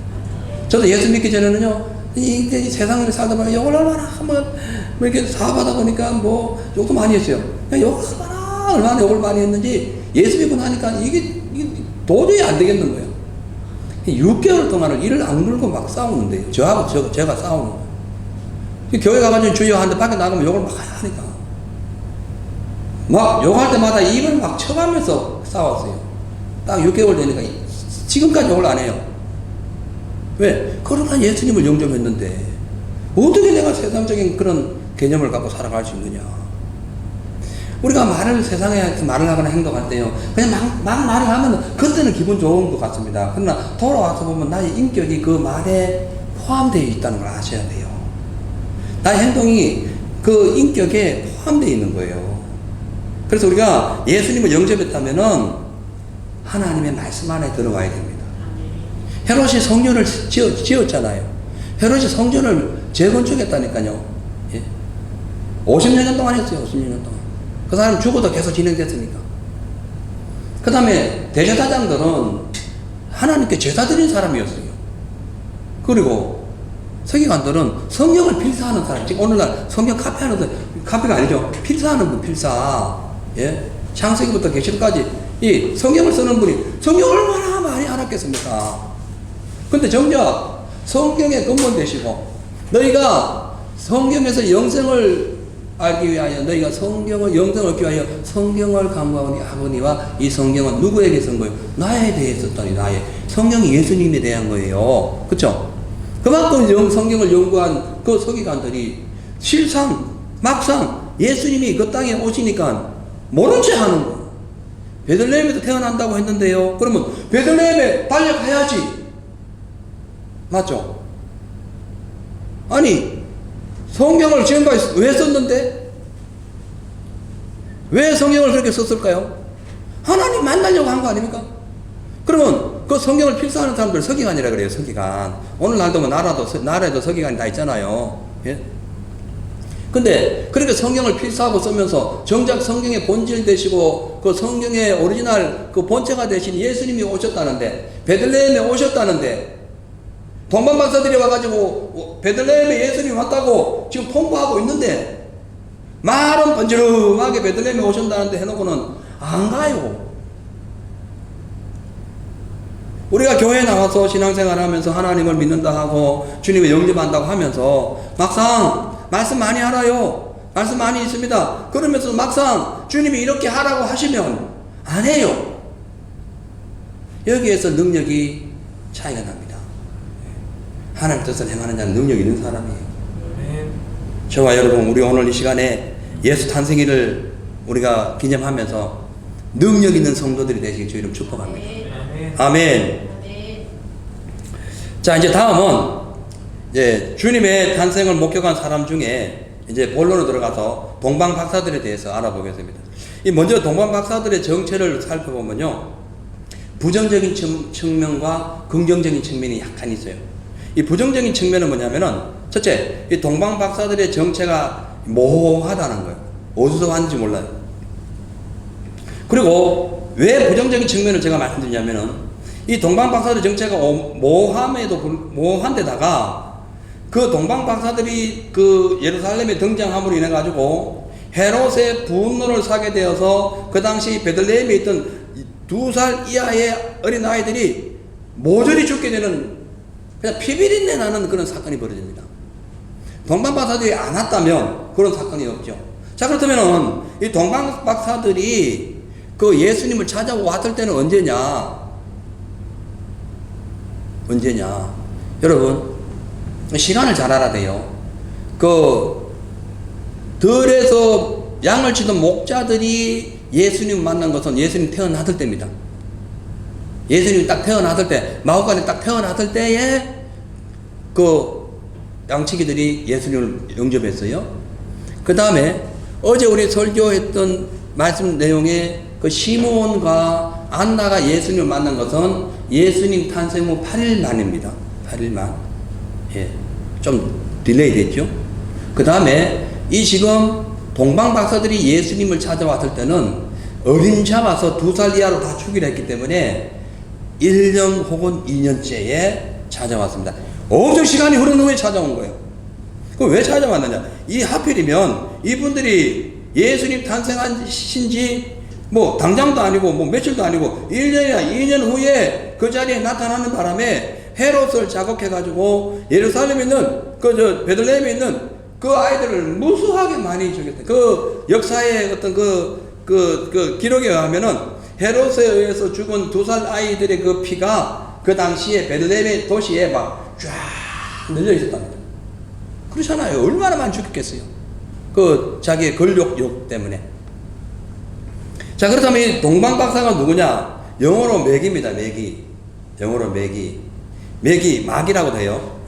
저도 예수 믿기 전에는요, 이 세상을 살다 보면 욕을 얼마나 한번 이렇게 사업하다 보니까 욕도 많이 했어요. 욕을 얼마나 욕을 많이 했는지 예수 믿고 나니까 이게 도저히 안 되겠는 거예요. 6개월 동안을 이를 악물고 막 싸우는데요. 제가 싸우는 거예요. 교회 가가지고 주여 하는데 밖에 나가면 욕을 막 하니까. 막 욕할 때마다 입을 막 쳐가면서 싸웠어요. 딱 6개월 되니까 지금까지 욕을 안 해요. 왜? 거룩한 예수님을 영접했는데 어떻게 내가 세상적인 그런 개념을 갖고 살아갈 수 있느냐. 우리가 세상에 말을 하거나 행동할 때요, 그냥 막 말을 하면 그때는 기분 좋은 것 같습니다. 그러나 돌아와서 보면 나의 인격이 그 말에 포함되어 있다는 걸 아셔야 돼요. 나의 행동이 그 인격에 포함되어 있는 거예요. 그래서 우리가 예수님을 영접했다면은 하나님의 말씀 안에 들어와야 됩니다. 헤롯이 성전을 지었잖아요. 헤롯이 성전을 재건축했다니까요. 예? 50년 동안 했어요. 50년 동안. 그 사람 죽어도 계속 진행됐으니까. 그 다음에 대제사장들은 하나님께 제사 드린 사람이었어요. 그리고 서기관들은 성경을 필사하는 사람. 지금 오늘날 성경 카피하는, 카피가 아니죠. 필사하는 분, 필사. 예? 창세기부터 계시록까지 이 성경을 쓰는 분이 성경을 얼마나 많이 알았겠습니까? 근데 정작 성경에 근본되시고 너희가 성경에서 영생을 알기 위하여, 너희가 영생을 얻기 위하여 성경을 강구하거니와 이 성경은 누구에게 쓴 거예요? 나에 대해 썼다니. 나에. 성경이 예수님에 대한 거예요. 그쵸? 그만큼 성경을 연구한 그 서기관들이 실상 막상 예수님이 그 땅에 오시니까 모른 채 하는 거예요. 베들레헴에서 태어난다고 했는데요. 그러면 베들레헴에 달려가야지. 맞죠? 아니 성경을 지금까지 왜 썼는데? 왜 성경을 그렇게 썼을까요? 하나님 만나려고 한 거 아닙니까? 그러면 그 성경을 필사하는 사람들 서기관이라 그래요. 서기관. 오늘날도 뭐 나라에도 서기관이 다 있잖아요. 예? 근데 그렇게 성경을 필사하고 쓰면서 정작 성경의 본질 되시고 그 성경의 오리지널 그 본체가 되신 예수님이 오셨다는데, 베들레헴에 오셨다는데, 동방박사들이 와가지고 베들레헴에 예수님이 왔다고 지금 통보하고 있는데, 말은 번지름하게 베들레헴에 오신다는데 해놓고는 안 가요. 우리가 교회에 나와서 신앙생활 하면서 하나님을 믿는다 하고 주님을 영접한다고 하면서 막상 말씀 많이 알아요. 말씀 많이 있습니다. 그러면서 막상 주님이 이렇게 하라고 하시면 안 해요. 여기에서 능력이 차이가 납니다. 하나님 뜻을 행하는 자는 능력 있는 사람이에요. 저와 여러분, 우리 오늘 이 시간에 예수 탄생일을 우리가 기념하면서 능력 있는 성도들이 되시길 주 이름 축복합니다. 아멘. 자, 이제 다음은 이제 주님의 탄생을 목격한 사람 중에 이제 본론으로 들어가서 동방 박사들에 대해서 알아보겠습니다. 이 먼저 동방 박사들의 정체를 살펴보면요, 부정적인 측면과 긍정적인 측면이 약간 있어요. 이 부정적인 측면은 뭐냐면은, 첫째, 이 동방 박사들의 정체가 모호하다는 거예요. 어디서 왔는지 몰라요. 그리고 왜 부정적인 측면을 제가 말씀드리냐면은, 이 동방 박사들의 정체가 모호한데다가 그 동방 박사들이 그 예루살렘에 등장함으로 인해 가지고 헤롯의 분노를 사게 되어서 그 당시 베들레헴에 있던 2살 이하의 어린 아이들이 모조리 죽게 되는, 그냥 피비린내 나는 그런 사건이 벌어집니다. 동방 박사들이 안 왔다면 그런 사건이 없죠. 자, 그렇다면은 이 동방 박사들이 그 예수님을 찾아왔을 때는 언제냐? 여러분, 시간을 잘 알아야 돼요. 그 들에서 양을 치던 목자들이 예수님 만난 것은 예수님 태어났을 때입니다. 예수님이 딱 태어났을 때, 마구간에 딱 태어났을 때에 그 양치기들이 예수님을 영접했어요. 그 다음에 어제 우리 설교했던 말씀 내용에 그 시몬과 안나가 예수님을 만난 것은 예수님 탄생 후 8일 만입니다. 8일 만. 예. 좀 딜레이 됐죠. 그 다음에 이 지금 동방 박사들이 예수님을 찾아왔을 때는 어린 잡아서 2살 이하로 다 죽이려 했기 때문에 1년 혹은 2년째에 찾아왔습니다. 엄청 시간이 흐른 후에 찾아온 거예요. 그럼 왜 찾아왔느냐? 이 하필이면 이분들이 예수님 탄생하신 지 뭐 당장도 아니고 뭐 며칠도 아니고 1년이나 2년 후에 그 자리에 나타나는 바람에 헤롯을 자극해가지고 예루살렘에 있는 베들레헴에 있는 그 아이들을 무수하게 많이 죽였대. 그 역사의 어떤 그 기록에 의하면은 헤롯에 의해서 죽은 2살 아이들의 그 피가 그 당시에 베들레헴 도시에 막 쫙 늘려 있었답니다. 그렇잖아요. 얼마나 많이 죽였겠어요. 그 자기의 권력욕 때문에. 자, 그렇다면 이 동방 박사가 누구냐? 영어로 맥입니다. 맥이. 영어로 맥이. 맥이 막이라고 돼요.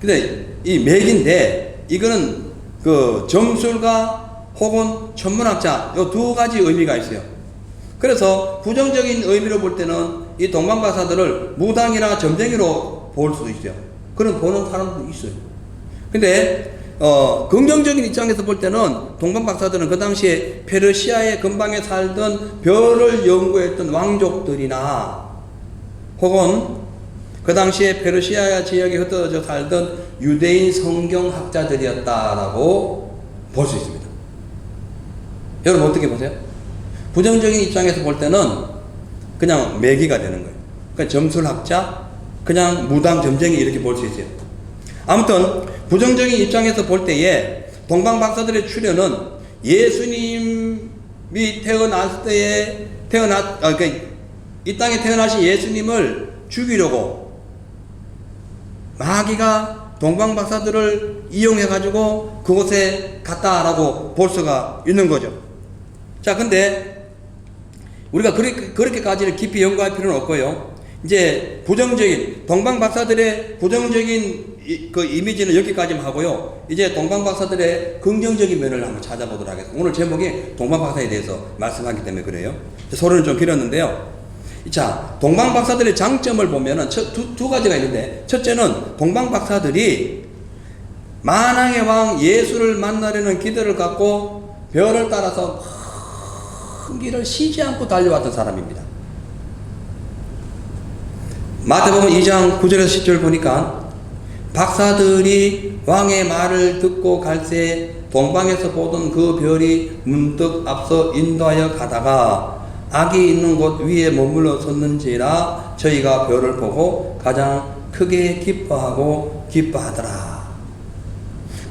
근데 이 맥인데 이거는 그 점술가 혹은 천문학자 요 2가지 의미가 있어요. 그래서 부정적인 의미로 볼 때는 이 동방 박사들을 무당이나 점쟁이로 볼 수도 있어요. 그런 보는 사람도 있어요. 근데 긍정적인 입장에서 볼 때는 동방 박사들은 그 당시에 페르시아의 근방에 살던 별을 연구했던 왕족들이나 혹은 그 당시에 페르시아 지역에 흩어져 살던 유대인 성경학자들이었다라고 볼 수 있습니다. 여러분 어떻게 보세요? 부정적인 입장에서 볼 때는 그냥 매기가 되는 거예요. 그러니까 점술학자, 그냥 무당, 점쟁이 이렇게 볼 수 있어요. 아무튼 부정적인 입장에서 볼 때에 동방 박사들의 출현은 예수님이 태어났을 때에 이 땅에 태어나신 예수님을 죽이려고 마귀가 동방 박사들을 이용해 가지고 그곳에 갔다라고 볼 수가 있는 거죠. 자, 근데 우리가 그렇게까지는 깊이 연구할 필요는 없고요. 이제 부정적인 동방 박사들의 부정적인 그 이미지는 여기까지만 하고요. 이제 동방 박사들의 긍정적인 면을 한번 찾아보도록 하겠습니다. 오늘 제목이 동방 박사에 대해서 말씀하기 때문에 그래요. 소리는 좀 길었는데요. 자, 동방 박사들의 장점을 보면은 두 가지가 있는데, 첫째는 동방 박사들이 만왕의 왕 예수를 만나려는 기대를 갖고 별을 따라서 큰 길을 쉬지 않고 달려왔던 사람입니다. 마태복음 2장 9절에서 10절 보니까 박사들이 왕의 말을 듣고 갈새 동방에서 보던 그 별이 문득 앞서 인도하여 가다가 악이 있는 곳 위에 머물러 섰는지라 저희가 별을 보고 가장 크게 기뻐하더라.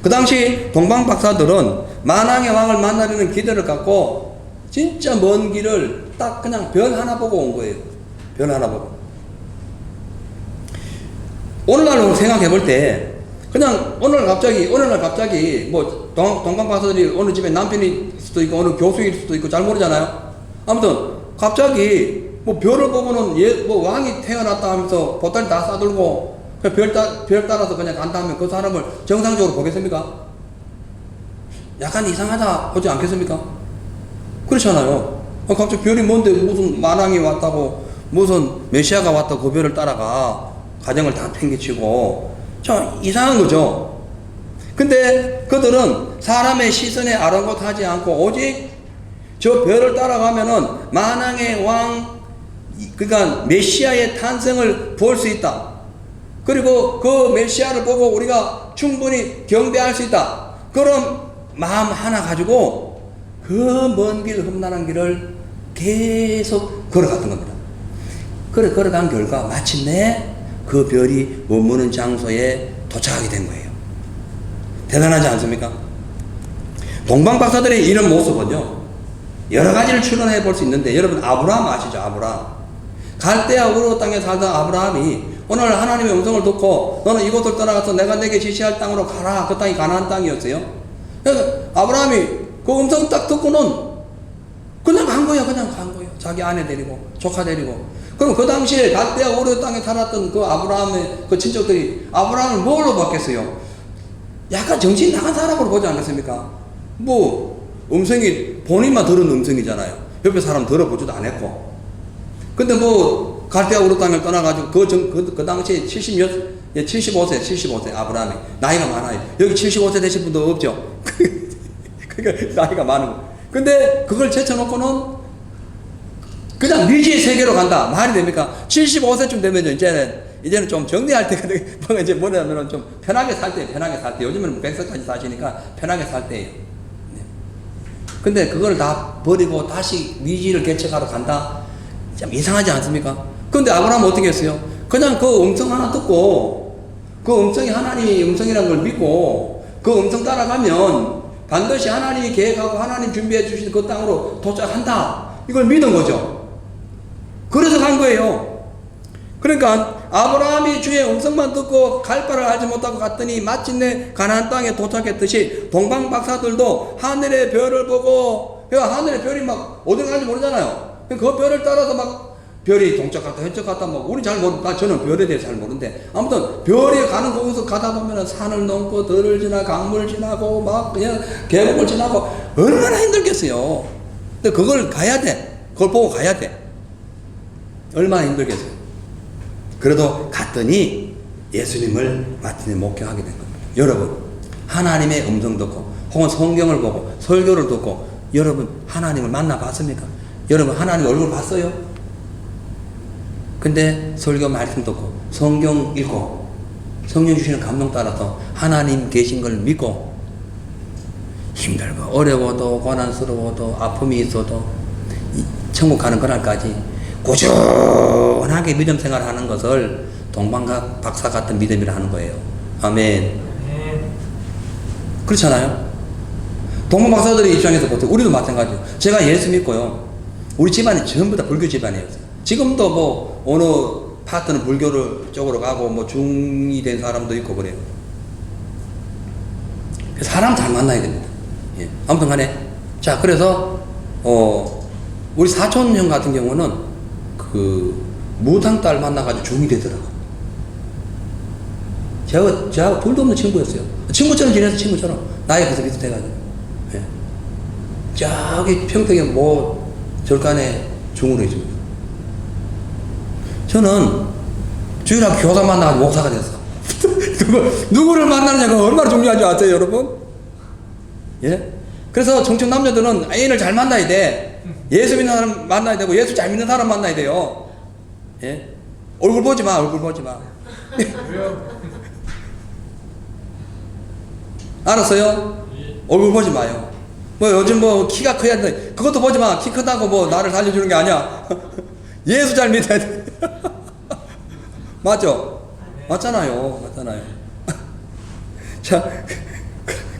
그 당시 동방 박사들은 만왕의 왕을 만나려는 기대를 갖고 진짜 먼 길을 딱 그냥 별 하나 보고 온 거예요. 별 하나 보고. 오늘날로 생각해 볼 때 그냥 어느 날 갑자기 뭐 동방 박사들이 어느 집에 남편일 수도 있고 어느 교수일 수도 있고 잘 모르잖아요. 아무튼 갑자기 뭐 별을 보고는 뭐 왕이 태어났다 하면서 보따리 다 싸들고 별 따라서 그냥 간다 하면 그 사람을 정상적으로 보겠습니까? 약간 이상하다 보지 않겠습니까? 그렇잖아요. 갑자기 별이 뭔데 무슨 만왕이 왔다고 무슨 메시아가 왔다고 그 별을 따라가 가정을 다 팽개치고 좀 이상한 거죠. 근데 그들은 사람의 시선에 아랑곳하지 않고 오직 저 별을 따라가면은 만왕의 왕, 그러니까 메시아의 탄생을 볼 수 있다. 그리고 그 메시아를 보고 우리가 충분히 경배할 수 있다. 그런 마음 하나 가지고 그 먼 길, 험난한 길을 계속 걸어갔던 겁니다. 그래 걸어간 결과 마침내 그 별이 머무는 장소에 도착하게 된 거예요. 대단하지 않습니까? 동방 박사들의 이런 모습은요, 여러 가지를 추론해 볼 수 있는데, 여러분 아브라함 아시죠? 아브라함. 갈대아 우르 땅에 살던 아브라함이 오늘 하나님의 음성을 듣고 너는 이곳을 떠나가서 내가 내게 지시할 땅으로 가라. 그 땅이 가나안 땅이었어요. 그래서 아브라함이 그 음성 딱 듣고는 그냥 간 거예요. 자기 아내 데리고 조카 데리고. 그럼 그 당시에 갈대아 우르 땅에 살았던 그 아브라함의 그 친척들이 아브라함을 뭘로 봤겠어요? 약간 정신 나간 사람으로 보지 않겠습니까? 뭐 음성이 본인만 들은 음성이잖아요. 옆에 사람 들어보지도 않았고. 근데 뭐 갈대아 우르 땅을 떠나가지고 그 당시에 75세 아브라함이 나이가 많아요. 여기 75세 되신 분도 없죠? 그러니까 나이가 많은 거. 근데 그걸 제쳐놓고는 그냥 미지의 세계로 간다. 말이 됩니까? 75세쯤 되면 이제는 좀 정리할 때가 뭐가 이제 뭐냐면은 좀 편하게 살 때. 요즘은 100세까지 사시니까 편하게 살 때예요. 네. 근데 그걸 다 버리고 다시 미지를 개척하러 간다? 참 이상하지 않습니까? 근데 아브라함은 어떻게 했어요? 그냥 그 음성 하나 듣고 그 음성이 하나님의 음성이라는 걸 믿고 그 음성 따라가면 반드시 하나님이 계획하고 하나님 준비해 주신 그 땅으로 도착한다. 이걸 믿은 거죠. 그래서 간 거예요. 그러니까 아브라함이 주의 음성만 듣고 갈 바를 알지 못하고 갔더니 마침내 가나안 땅에 도착했듯이 동방 박사들도 하늘의 별을 보고, 하늘의 별이 막 어디 가는지 모르잖아요. 그 별을 따라서 막 별이 동쪽 갔다 왼쪽 갔다 막 우리 잘 모르, 저는 별에 대해서 잘 모르는데 아무튼 별이 가는 곳에서 가다 보면은 산을 넘고 들을 지나 강물 지나고 막 그냥 계곡을 지나고 얼마나 힘들겠어요. 근데 그걸 가야 돼. 그걸 보고 가야 돼. 얼마나 힘들겠어요. 그래도 갔더니 예수님을 마침내 목격하게 된 겁니다. 여러분, 하나님의 음성 듣고 혹은 성경을 보고 설교를 듣고 여러분 하나님을 만나봤습니까? 여러분 하나님 얼굴 봤어요? 근데 설교 말씀 듣고 성경 읽고 성령 주시는 감동 따라서 하나님 계신 걸 믿고 힘들고 어려워도 고난스러워도 아픔이 있어도 천국 가는 그날까지 꾸준하게 믿음 생활하는 것을 동방 박사 같은 믿음이라 하는 거예요. 아멘. 그렇잖아요. 동방 박사들의 입장에서 보세요. 우리도 마찬가지예요. 제가 예수 믿고요. 우리 집안이 전부 다 불교 집안이었어요. 지금도 뭐 어느 파트는 불교를 쪽으로 가고 뭐 중이 된 사람도 있고 그래요. 사람 잘 만나야 됩니다. 예. 아무튼 간에 자 그래서 우리 사촌 형 같은 경우는 그 무당 딸 만나가지고 중이 되더라고. 제가 둘도 없는 친구였어요. 친구처럼 지내서 친구처럼 나이가 그래서 비슷해가지고. 예. 저기 평택에 뭐 절간에 중으로 있습니다. 저는 주일학 교사 만나가지고 목사가 됐어. 누구를 만나느냐가 얼마나 중요한 줄 아세요, 여러분? 예? 그래서 청춘 남녀들은 애인을 잘 만나야 돼. 예수 믿는 사람 만나야 되고, 예수 잘 믿는 사람 만나야 돼요. 예? 얼굴 보지 마, 얼굴 보지 마. 알았어요? 얼굴 보지 마요. 뭐 요즘 뭐 키가 커야 돼. 그것도 보지 마. 키 크다고 뭐 나를 살려주는 게 아니야. 예수 잘 믿어야 돼. 맞죠? 맞잖아요. 맞잖아요. 자,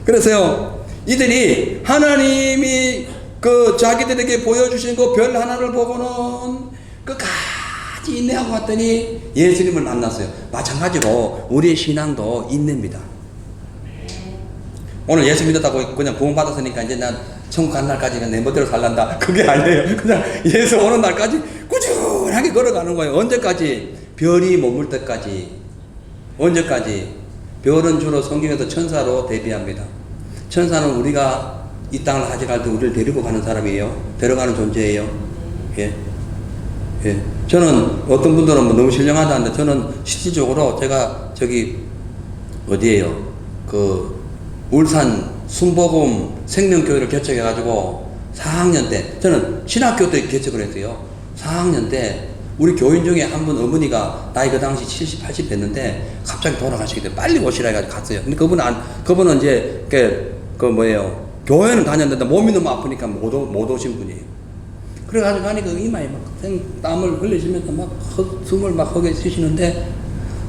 그래서요, 이들이 하나님이 그 자기들에게 보여주신 그 별 하나를 보고는 끝까지 인내하고 갔더니 예수님을 만났어요. 마찬가지로 우리의 신앙도 인내입니다. 오늘 예수 믿었다고 그냥 구원 받았으니까 이제 난 천국 간 날까지 내 멋대로 살란다. 그게 아니에요. 그냥 예수 오는 날까지 꾸준하게 걸어가는 거예요. 언제까지? 별이 머물 때까지. 언제까지? 별은 주로 성경에서 천사로 대비합니다. 천사는 우리가 이 땅을 가져갈 때 우리를 데리고 가는 사람이에요. 데려가는 존재예요. 예. 예. 저는 어떤 분들은 뭐 너무 신령하다는데 저는 실질적으로 제가 저기 어디에요? 그 울산 순복음 생명교회를 개척해가지고 4학년 때 저는 신학교 때 개척을 했어요. 4학년 때 우리 교인 중에 한 분 어머니가 나이 그 당시 70, 80 됐는데 갑자기 돌아가시게 돼. 빨리 오시라 해가지고 갔어요. 근데 그분은 이제 그 뭐예요? 교회는 다녔는데 몸이 너무 아프니까 못 오신 분이에요. 그래가지고 가니 그 이마에 막 땀을 흘리시면서 막 숨을 막 헛게 쉬시는데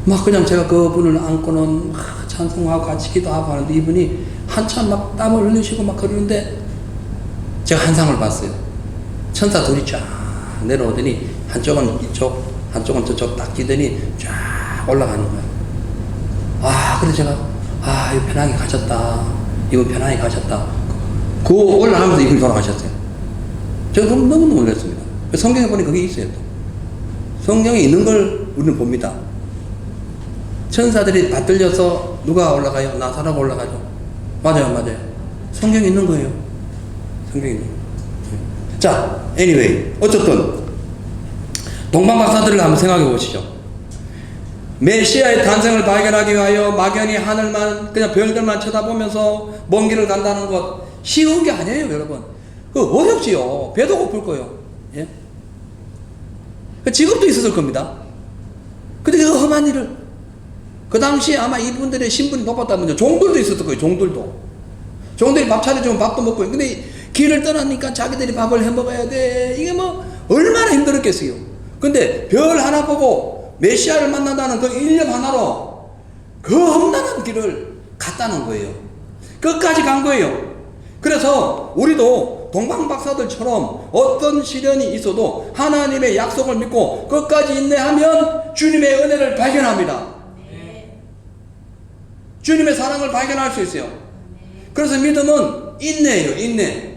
막 그냥 제가 그분을 안고는 막 찬송하고 같이 기도하고 하는데 이분이 한참 막 땀을 흘리시고 막 그러는데 제가 환상을 봤어요. 천사 둘이 쫙 내려오더니 한쪽은 이쪽 한쪽은 저쪽 딱 뛰더니 쫙 올라가는 거예요. 그래서 제가 이거 편하게 가셨다. 이거 편하게 가셨다. 그 올라가면서 이분이 돌아가셨어요. 제가 너무 놀랐습니다. 성경에 보니 그게 있어요. 또. 성경에 있는 걸 우리는 봅니다. 천사들이 받들려서 누가 올라가요? 나사로가 올라가죠. 맞아요. 성경에 있는 거예요. 성경에 있는 거예요. 자, anyway, 어쨌든 동방박사들을 한번 생각해 보시죠. 메시아의 탄생을 발견하기 위하여 막연히 하늘만 그냥 별들만 쳐다보면서 먼 길을 간다는 것 쉬운 게 아니에요, 여러분. 어렵지요. 배도 고플 거예요. 예? 직업도 있었을 겁니다. 근데 그 험한 일을 그 당시에 아마 이분들의 신분이 높았다면요. 종들도 있었을 거예요. 종들이 밥 차려주면 밥도 먹고. 근데 길을 떠나니까 자기들이 밥을 해 먹어야 돼. 이게 뭐 얼마나 힘들었겠어요. 근데 별 하나 보고 메시아를 만난다는 그 일념 하나로 그 험난한 길을 갔다는 거예요. 끝까지 간 거예요. 그래서 우리도 동방박사들처럼 어떤 시련이 있어도 하나님의 약속을 믿고 끝까지 인내하면 주님의 은혜를 발견합니다. 주님의 사랑을 발견할 수 있어요. 그래서 믿음은 인내예요. 인내.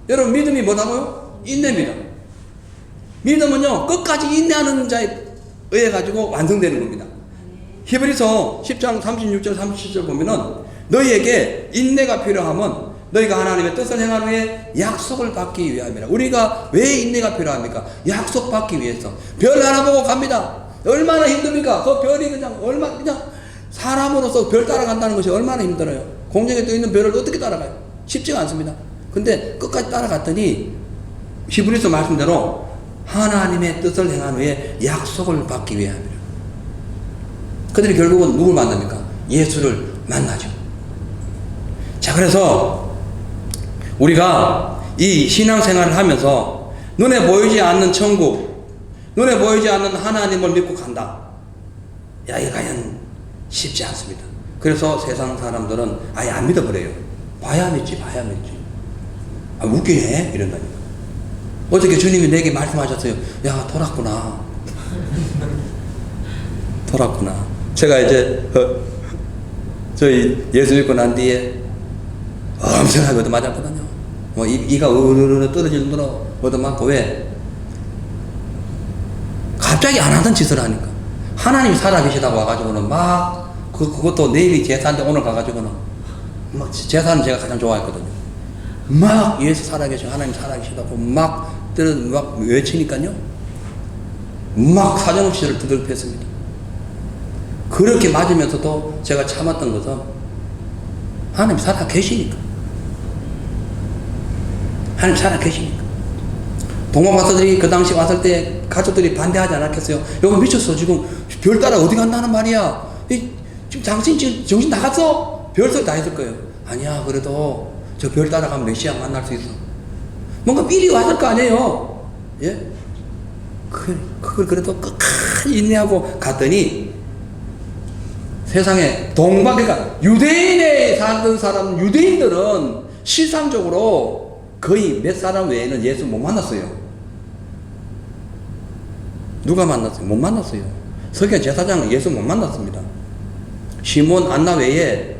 여러분 믿음이 뭐라고요? 인내입니다. 믿음은요 끝까지 인내하는 자에 의해 가지고 완성되는 겁니다. 히브리서 10장 36절 37절 보면은 너희에게 인내가 필요하면 너희가 하나님의 뜻을 행한 후에 약속을 받기 위함이라. 우리가 왜 인내가 필요합니까? 약속 받기 위해서. 별 하나 보고 갑니다. 얼마나 힘듭니까? 그 별이 그냥 사람으로서 별 따라간다는 것이 얼마나 힘들어요. 공중에 떠 있는 별을 어떻게 따라가요? 쉽지가 않습니다. 근데 끝까지 따라갔더니 히브리서 말씀대로 하나님의 뜻을 행한 후에 약속을 받기 위함이라. 그들이 결국은 누굴 만납니까? 예수를 만나죠. 자, 그래서 우리가 이 신앙생활을 하면서 눈에 보이지 않는 천국, 눈에 보이지 않는 하나님을 믿고 간다. 이게 과연 쉽지 않습니다. 그래서 세상 사람들은 아예 안 믿어버려요. 봐야 믿지. 웃기네 이런다니까. 어저께 주님이 내게 말씀하셨어요. 야, 돌았구나. 돌았구나. 제가 이제 저희 예수 믿고 난 뒤에 엄청나게 얻어맞았거든요. 뭐 이가 으르르 떨어질 정도로 얻어맞고. 왜? 갑자기 안 하던 짓을 하니까. 하나님이 살아계시다고 와가지고는 막 그것도 내일이 제사인데 오늘 가가지고는 막 제사는 제가 가장 좋아했거든요. 막 예수 살아계시고 하나님 살아계시다고 막 외치니까요. 막 사정없이 저를 두들겼습니다. 그렇게 맞으면서도 제가 참았던 것은 하나님 살아계시니까. 하나님 살아계시니까. 동방 박사들이 그 당시 왔을 때 가족들이 반대하지 않았겠어요? 여보 미쳤어. 지금 별 따라 어디 간다는 말이야. 지금 당신 지금 정신 나갔어? 별 소리 다 했을 거예요. 아니야, 그래도 저 별 따라가면 메시아 만날 수 있어. 뭔가 미리 왔을 거 아니에요. 예? 그걸 그래도 끝까지 인내하고 갔더니 세상에 그러니까 유대인에 살던 사람, 유대인들은 실상적으로 거의 몇 사람 외에는 예수 못 만났어요. 누가 만났어요? 못 만났어요. 석연 제사장은 예수 못 만났습니다. 시몬 안나 외에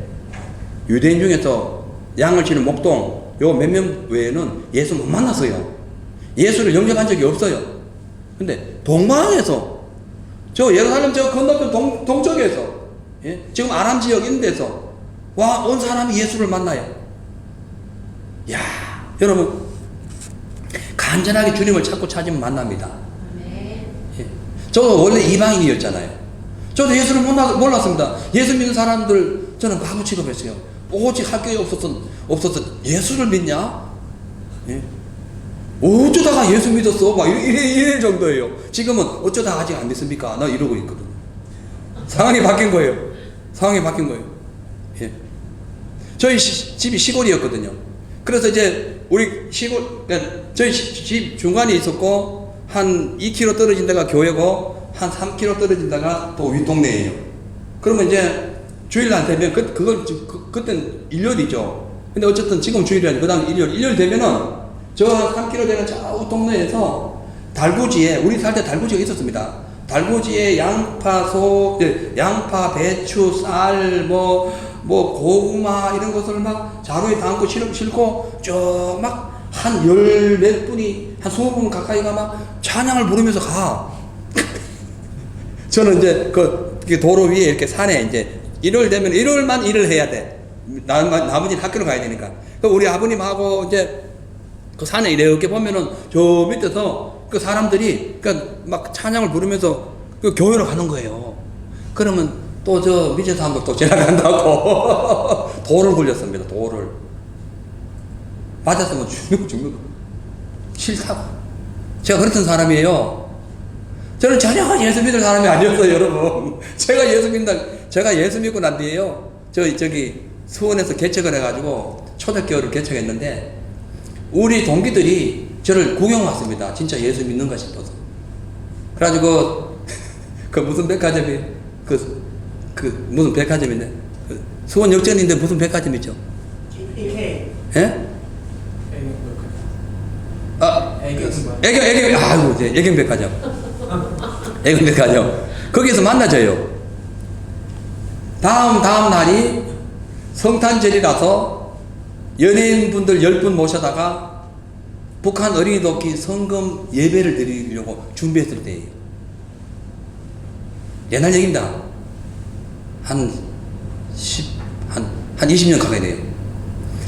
유대인 중에서 양을 치는 목동 요 몇 명 외에는 예수 못 만났어요. 예수를 영접한 적이 없어요. 근데 동방에서 저 예루살렘 저 건너편 동쪽에서 예? 지금 아람 지역 있는 데서 온 사람이 예수를 만나요. 야, 여러분 간절하게 주님을 찾고 찾으면 만납니다. 예. 저도 원래 이방인이었잖아요. 저도 예수를 몰랐습니다. 예수 믿는 사람들 저는 바보 취급했어요. 오직 학교에 없어서 예수를 믿냐? 예? 어쩌다가 예수 믿었어? 막 이럴 정도예요. 지금은 어쩌다 아직 안 믿습니까? 나 이러고 있거든. 상황이 바뀐 거예요. 상황이 바뀐 거예요. 예. 저희 집이 시골이었거든요. 그래서 이제 우리 시골, 그러니까 저희 집 중간에 있었고, 한 2km 떨어진 데가 교회고, 한 3km 떨어진 데가 또 윗동네예요. 그러면 이제 주일날 되면, 그땐 일요일이죠. 근데 어쨌든 지금 주일이 아니고, 그 다음 일요일 되면은, 저 3km 되는 저 윗동네에서 달구지에, 우리 살 때 달구지가 있었습니다. 달구지에 양파, 배추, 쌀, 고구마 이런 것을 막 자루에 담고 싣고 쭉 막 한 열 몇 분이 한 20분 가까이가 막 찬양을 부르면서 가. 저는 이제 그 도로 위에 이렇게 산에 이제 일요일 되면 일요일만 일을 해야 돼. 나머지는 학교를 가야 되니까. 우리 아버님하고 이제 그 산에 이렇게 보면은 저 밑에서 그 사람들이 그러니까 막 찬양을 부르면서 그 교회로 가는 거예요. 그러면 또 저 밑에 사람들 또 지나간다고 돌을 굴렸습니다. 돌을 맞았으면 죽는 거 싫다고. 제가 그랬던 사람이에요. 저는 전혀 예수 믿을 사람이 아니었어요, 여러분. 제가 예수 믿고 난 뒤에요. 저기 수원에서 개척을 해가지고 초대교회를 개척했는데 우리 동기들이 저를 구경 왔습니다. 진짜 예수 믿는가 싶어서. 그래가지고 그 무슨 백화점이 무슨 백화점인데 수원 역전인데 무슨 백화점 있죠? PK. 예? 애경 백화점. 애경 백화점. 거기서 만나져요. 다음 날이 성탄절이라서 연예인분들 10분 모셔다가 북한 어린이도끼 성금 예배를 드리려고 준비했을 때예요. 옛날 얘기입니다. 한 20년 가까이 돼요.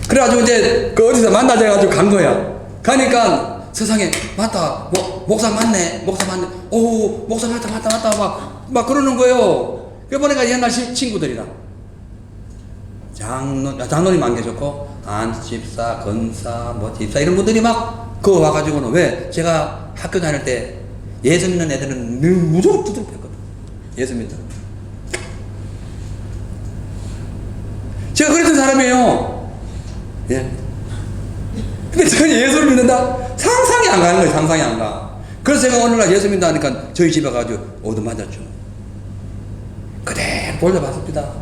그래가지고 이제 그 어디서 만나져가지고 간 거야. 가니까 세상에 맞다. 목사 맞네. 오, 목사 맞다. 막 그러는 거예요. 그래 보니까 옛날 친구들이라. 장로님 안 계셨고, 안집사, 건사, 집사 이런 분들이 막 그거 와가지고는 왜? 제가 학교 다닐 때 예수 믿는 애들은 무조건 두들겼거든. 예수 믿는. 제가 그랬던 사람이에요. 예. 근데 제가 예수를 믿는다? 상상이 안 가는 거예요. 상상이 안 가. 그래서 제가 오늘날 예수 믿는다 하니까 저희 집에 가가지고 얻어맞았죠. 그대로 돌려봤습니다.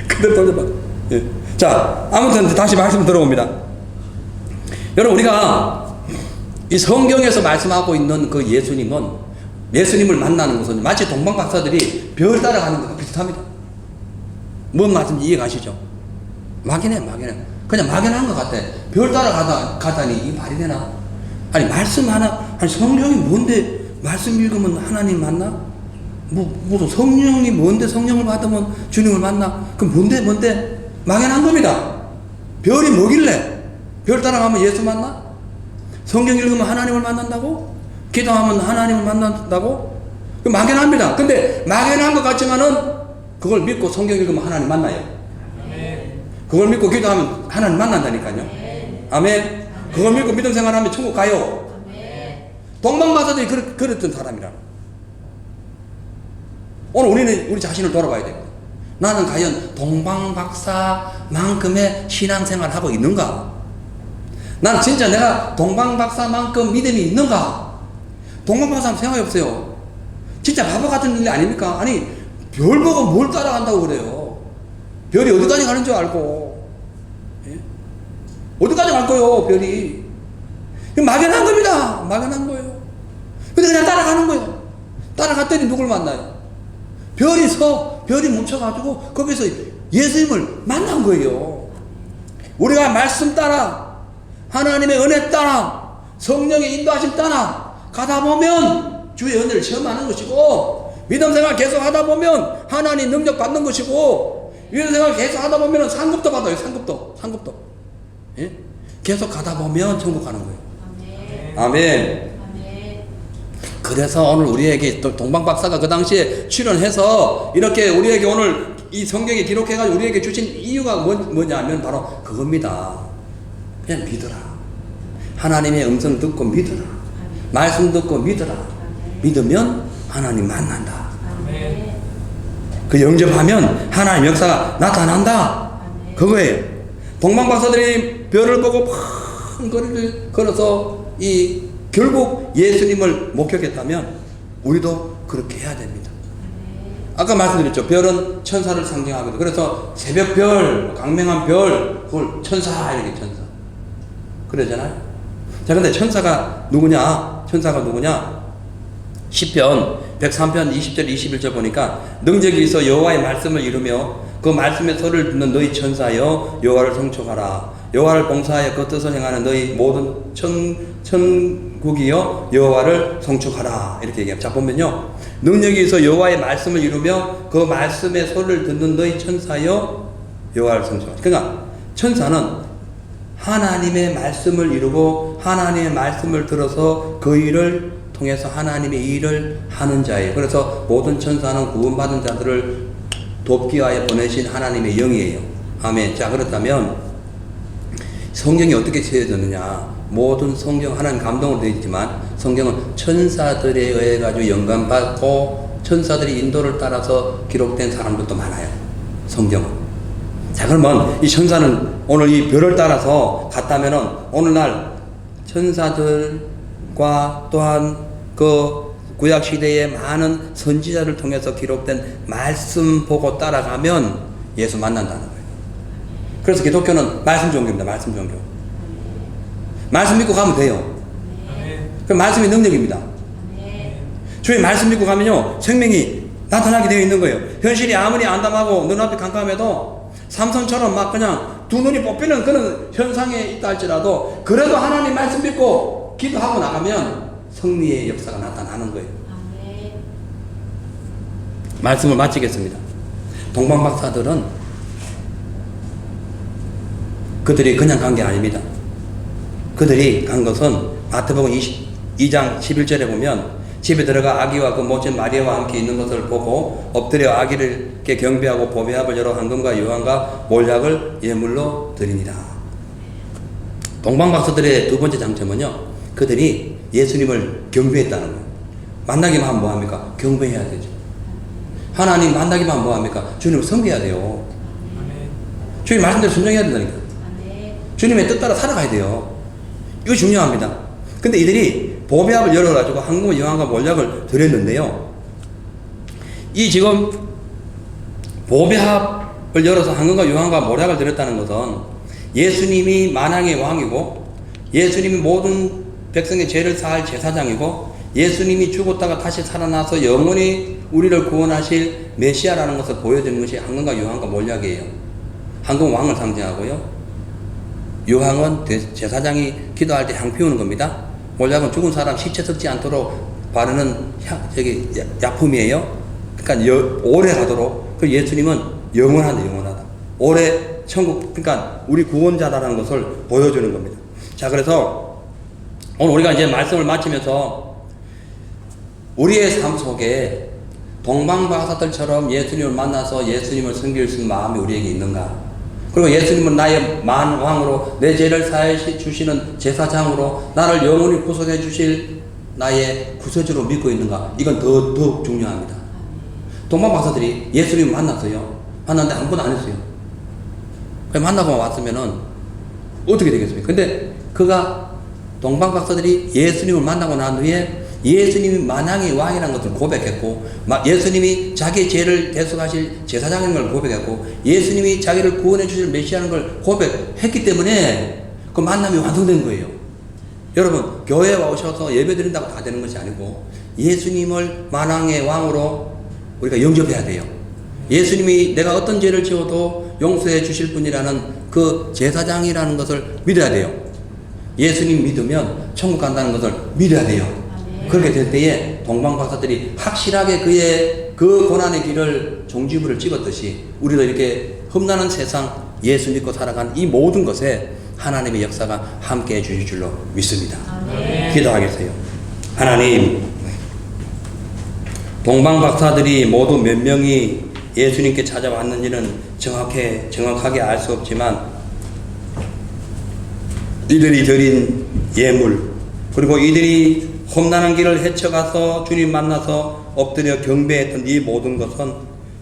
그대로 돌려봤. 예. 자, 아무튼 다시 말씀 들어봅니다. 여러분, 우리가 이 성경에서 말씀하고 있는 그 예수님을 만나는 것은 마치 동방박사들이 별 따라가는 것과 비슷합니다. 뭔 말씀인지 이해가시죠? 막연해. 그냥 막연한 것 같아. 별 따라가다니 이 말이 되나? 아니 말씀 하나, 아니 성경이 뭔데 말씀 읽으면 하나님 만나? 무슨 성령이 뭔데 성령을 받으면 주님을 만나? 그럼 뭔데? 막연한 겁니다. 별이 뭐길래? 별 따라가면 예수 만나? 성경 읽으면 하나님을 만난다고? 기도하면 하나님을 만난다고? 그 막연합니다. 근데 막연한 것 같지만은 그걸 믿고 성경 읽으면 하나님 만나요. 그걸 믿고 기도하면 하나님 만난다니까요. 아멘. 그걸 믿고 믿음 생활하면 천국 가요. 동방박사들이 그랬던 사람이라. 오늘 우리 자신을 돌아봐야 됩니다. 나는 과연 동방박사만큼의 신앙생활을 하고 있는가? 난 진짜 내가 동방박사만큼 믿음이 있는가? 동방박사는 생각이 없어요. 진짜 바보 같은 일 아닙니까? 아니 별 보고 뭘 따라간다고 그래요? 별이 어디까지 가는 줄 알고, 예? 어디까지 갈 거예요 별이? 막연한 겁니다. 막연한 거예요. 근데 그냥 따라가는 거예요. 따라갔더니 누굴 만나요? 별이 뭉쳐가지고 거기서 예수님을 만난 거예요. 우리가 말씀 따라, 하나님의 은혜 따라, 성령의 인도하심 따라 가다 보면 주의 은혜를 체험하는 것이고, 믿음 생활 계속 하다 보면 하나님 능력 받는 것이고, 믿음 생활 계속 하다 보면 상급도 받아요. 상급도. 예? 계속 가다 보면 천국 가는 거예요. 아멘. 그래서 오늘 우리에게 또 동방박사가 그 당시에 출연해서 이렇게 우리에게 오늘 이 성경에 기록해가지고 우리에게 주신 이유가 뭐냐면 바로 그겁니다. 그냥 믿어라. 하나님의 음성 듣고 믿어라. 말씀 듣고 믿어라. 믿으면 하나님 만난다. 그 영접하면 하나님 역사가 나타난다. 그거예요. 동방박사들이 별을 보고 큰 거리를 걸어서 결국 예수님을 목격했다면 우리도 그렇게 해야 됩니다. 아까 말씀드렸죠. 별은 천사를 상징하거든요. 그래서 새벽별, 강명한 별, 그걸 천사 이렇게 천사 그러잖아요. 자, 근데 천사가 누구냐? 시편 103편 20절 21절 보니까 능력이 있어 여호와의 말씀을 이루며 그 말씀의 소리를 듣는 너희 천사여 여호와를 성촉하라. 여호와를 봉사하여 그 뜻을 행하는 너희 모든 천국이여 여호와를 성축하라. 이렇게 얘기합니다. 자, 보면요, 능력이 있어 여호와의 말씀을 이루며 그 말씀의 소리를 듣는 너희 천사여 여호와를 성축하라. 그러니까 천사는 하나님의 말씀을 이루고 하나님의 말씀을 들어서 그 일을 통해서 하나님의 일을 하는 자예요. 그래서 모든 천사는 구원받은 자들을 돕기 위하여 보내신 하나님의 영이에요. 아멘. 자, 그렇다면 성경이 어떻게 쓰여졌느냐? 모든 성경 하나님 감동으로 되어 있지만 성경은 천사들에 의해 가지고 영감받고 천사들이 인도를 따라서 기록된 사람들도 많아요. 성경은. 자, 그러면 이 천사는 오늘 이 별을 따라서 갔다면은 오늘날 천사들과 또한 그 구약 시대의 많은 선지자를 통해서 기록된 말씀 보고 따라가면 예수 만난다는 거예요. 그래서 기독교는 말씀 종교입니다. 말씀 종교. 말씀 믿고 가면 돼요. 그 말씀이 능력입니다. 주의 말씀 믿고 가면요 생명이 나타나게 되어 있는 거예요. 현실이 아무리 안담하고 눈앞이 깜깜해도 삼손처럼 막 그냥 두 눈이 뽑히는 그런 현상에 있다 할지라도 그래도 하나님 말씀 믿고 기도하고 나가면 승리의 역사가 나타나는 거예요. 말씀을 마치겠습니다. 동방박사들은 그들이 그냥 간 게 아닙니다. 그들이 간 것은 마태복음 22장 11절에 보면 집에 들어가 아기와 그 모친 마리아와 함께 있는 것을 보고 엎드려 아기를 경배하고 보배합을 열어 황금과 유황과 몰약을 예물로 드립니다. 동방박사들의 두 번째 장점은요, 그들이 예수님을 경배했다는 거예요. 만나기만 하면 뭐합니까? 경배해야 되죠. 하나님 만나기만 하면 뭐합니까? 주님을 섬겨야 돼요. 주님 말씀대로 순종해야 된다니까. 주님의 뜻 따라 살아가야 돼요. 이거 중요합니다. 근데 이들이 보배합을 열어가지고 황금과 유황과 몰약을 드렸는데요, 이 지금 보배합을 열어서 황금과 유황과 몰약을 드렸다는 것은 예수님이 만왕의 왕이고 예수님이 모든 백성의 죄를 사할 제사장이고 예수님이 죽었다가 다시 살아나서 영원히 우리를 구원하실 메시아라는 것을 보여주는 것이 한금과 요한과 몰약이에요. 한금 왕을 상징하고요. 요한은 제사장이 기도할 때 향 피우는 겁니다. 몰약은 죽은 사람 시체 썩지 않도록 바르는 약품이에요. 그러니까 오래 가도록. 그 예수님은 영원하다. 오래 천국, 그러니까 우리 구원자라는 것을 보여주는 겁니다. 자, 그래서 오늘 우리가 이제 말씀을 마치면서 우리의 삶 속에 동방박사들처럼 예수님을 만나서 예수님을 섬길 수 있는 마음이 우리에게 있는가? 그리고 예수님은 나의 만왕으로 내 죄를 사해 주시는 제사장으로 나를 영원히 구속해 주실 나의 구세주로 믿고 있는가? 이건 더욱 중요합니다. 동방박사들이 예수님을 만났어요. 만났는데 아무것도 안 했어요. 만나고 왔으면은 어떻게 되겠습니까? 근데 그가 동방박사들이 예수님을 만나고 난 후에 예수님이 만왕의 왕이라는 것을 고백했고, 예수님이 자기의 죄를 대속하실 제사장인 걸 고백했고, 예수님이 자기를 구원해 주실 메시아라는 걸 고백했기 때문에 그 만남이 완성된 거예요. 여러분, 교회에 오셔서 예배 드린다고 다 되는 것이 아니고 예수님을 만왕의 왕으로 우리가 영접해야 돼요. 예수님이 내가 어떤 죄를 지어도 용서해 주실 분이라는 그 제사장이라는 것을 믿어야 돼요. 예수님 믿으면 천국 간다는 것을 믿어야 돼요. 그렇게 될 때에 동방박사들이 확실하게 그의 그 고난의 길을 종지부를 찍었듯이 우리도 이렇게 험난한 세상 예수 믿고 살아간 이 모든 것에 하나님의 역사가 함께 해 주실 줄로 믿습니다. 기도하겠어요. 하나님, 동방박사들이 모두 몇 명이 예수님께 찾아왔는지는 정확하게 알 수 없지만 이들이 드린 예물, 그리고 이들이 험난한 길을 헤쳐가서 주님 만나서 엎드려 경배했던 이 모든 것은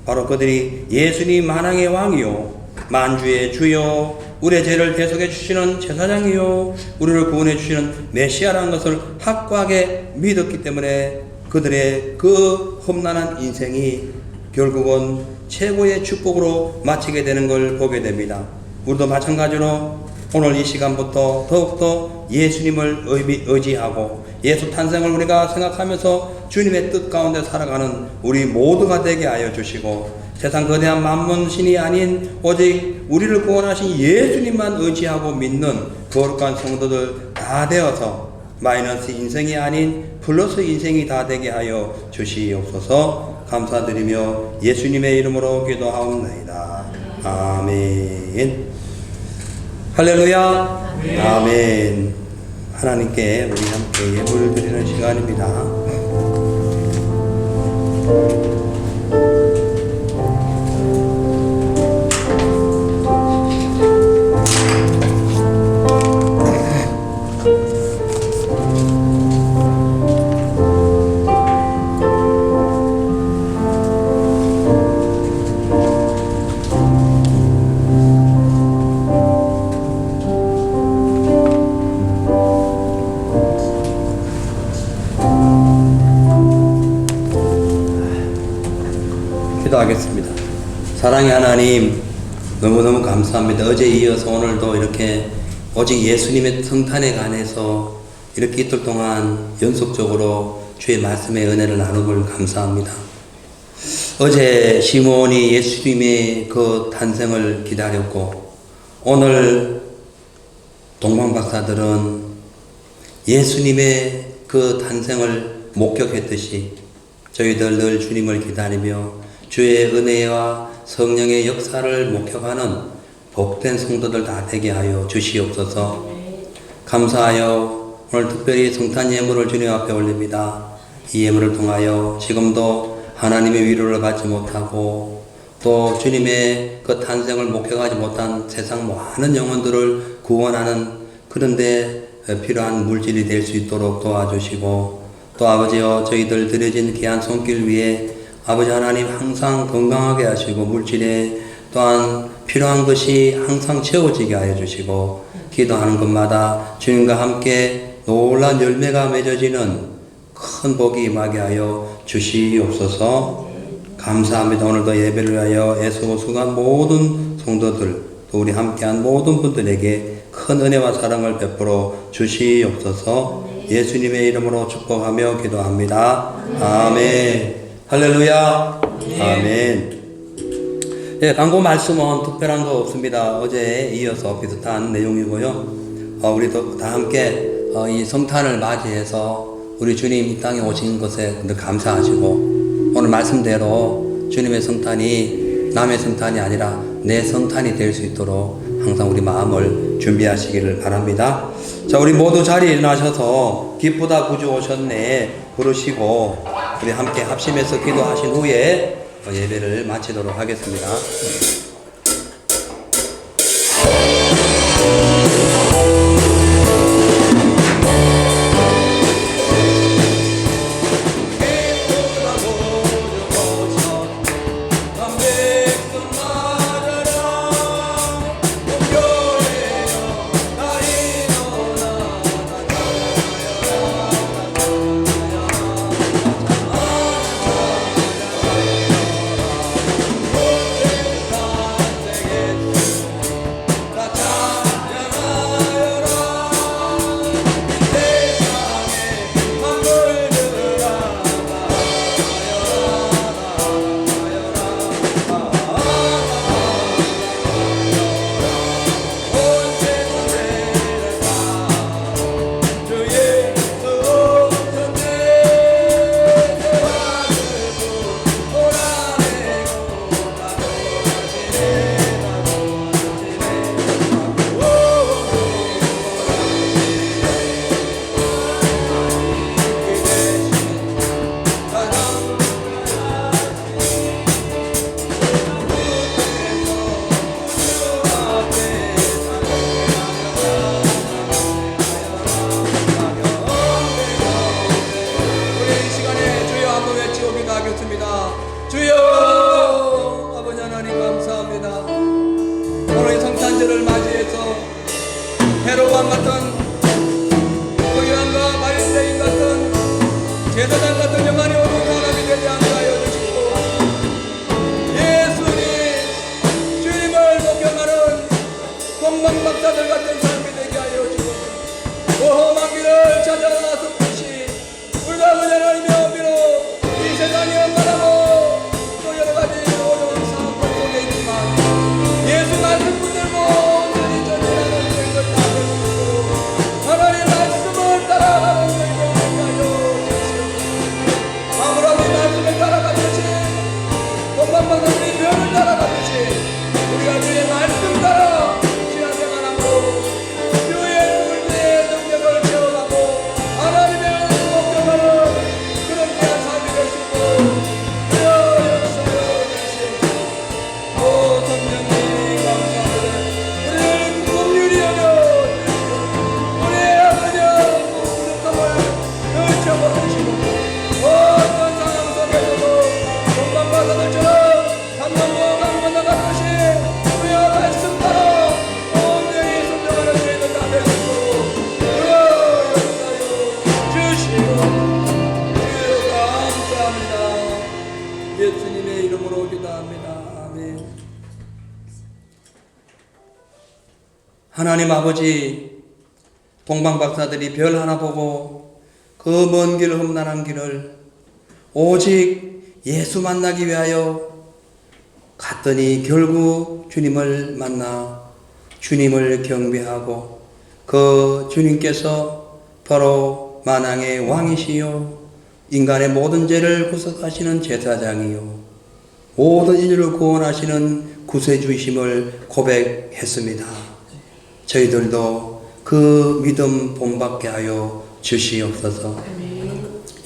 바로 그들이 예수님 만왕의 왕이요 만주의 주요 우리의 죄를 대속해 주시는 제사장이요 우리를 구원해 주시는 메시아라는 것을 확고하게 믿었기 때문에 그들의 그 험난한 인생이 결국은 최고의 축복으로 마치게 되는 걸 보게 됩니다. 우리도 마찬가지로 오늘 이 시간부터 더욱더 예수님을 의지하고 예수 탄생을 우리가 생각하면서 주님의 뜻 가운데 살아가는 우리 모두가 되게 하여 주시고 세상 거대한 만문신이 아닌 오직 우리를 구원하신 예수님만 의지하고 믿는 거룩한 성도들 다 되어서 마이너스 인생이 아닌 플러스 인생이 다 되게 하여 주시옵소서. 감사드리며 예수님의 이름으로 기도하옵나이다. 아멘. 할렐루야. 아멘. 하나님께 우리 함께 예물을 드리는 시간입니다. 기도하겠습니다. 사랑의 하나님, 너무너무 감사합니다. 어제 이어서 오늘도 이렇게 오직 예수님의 성탄에 관해서 이렇게 이틀 동안 연속적으로 주의 말씀의 은혜를 나누길 감사합니다. 어제 시몬이 예수님의 그 탄생을 기다렸고 오늘 동방박사들은 예수님의 그 탄생을 목격했듯이 저희들 늘 주님을 기다리며 주의 은혜와 성령의 역사를 목격하는 복된 성도들 다 되게 하여 주시옵소서. 감사하여 오늘 특별히 성탄 예물을 주님 앞에 올립니다. 이 예물을 통하여 지금도 하나님의 위로를 받지 못하고 또 주님의 그 탄생을 목격하지 못한 세상 많은 영혼들을 구원하는 그런데 필요한 물질이 될 수 있도록 도와주시고 또 아버지여 저희들 드려진 귀한 손길 위에 아버지 하나님 항상 건강하게 하시고 물질에 또한 필요한 것이 항상 채워지게 하여 주시고 기도하는 것마다 주님과 함께 놀란 열매가 맺어지는 큰 복이 임하게 하여 주시옵소서. 감사합니다. 오늘도 예배를 위하여 애쓰고 수고한 모든 성도들 또 우리 함께한 모든 분들에게 큰 은혜와 사랑을 베풀어 주시옵소서. 예수님의 이름으로 축복하며 기도합니다. 아멘. 할렐루야. 아멘. 예, 광고 말씀은 특별한 거 없습니다. 어제에 이어서 비슷한 내용이고요. 우리도 다 함께 이 성탄을 맞이해서 우리 주님 이 땅에 오신 것에 감사하시고, 오늘 말씀대로 주님의 성탄이 남의 성탄이 아니라 내 성탄이 될 수 있도록 항상 우리 마음을 준비하시기를 바랍니다. 자, 우리 모두 자리에 일어나셔서 기쁘다 구주 오셨네 부르시고 우리 함께 합심해서 기도하신 후에 예배를 마치도록 하겠습니다. 헤롯왕 같은 고요한과 바리새인 같은 제사장 같은 영광이 오는 사람이 되지 않게 하여 주시고, 예수님 주님을 목격하는 공방박사들 같은 삶이 되게 하여 주시고, 험한 길을 찾아 나섰듯이 우리가 하나님의 비록 이 세상이 험난하고 또 여러 가지 어려운 상황 속에 있지만 예수 말씀 붙들고 온전히 전진하는 저희들 다 되고, 하나님 말씀을 따라가는 저희들 되게 하여 주시옵소서. 아브라함의 말씀을 따라가듯이 공방박사들이 별을 따라가듯이 우리가 주의 말씀 따라 신앙생활하고 주의 물리의 능력을 체험하고 하나님의 은혜를 목격하는 그런 귀한 삶이 될 수 있도록 주여 역사하여 주시옵소서. 오 성령님 감사합니다. 우리를 긍휼히 여겨주시고 우리의 악하냐 부족함을 넓혀버리시고 어떤 상황 속에서도 공방박사들처럼 감동과 강건과 같듯이 주여 말씀 따라 온전히 순종하는 저희들 다 될 수 있도록 주여 역사하여 주시고 주여 감사합니다. 예수님의 이름으로 기도합니다. 아멘. 하나님 아버지, 동방박사들이 별 하나 보고 그 먼 길 험난한 길을 오직 예수 만나기 위하여 갔더니 결국 주님을 만나 주님을 경배하고 그 주님께서 바로 만왕의 왕이시요 인간의 모든 죄를 구속하시는 제사장이요 모든 인류를 구원하시는 구세주이심을 고백했습니다. 저희들도 그 믿음 본받게 하여 주시옵소서.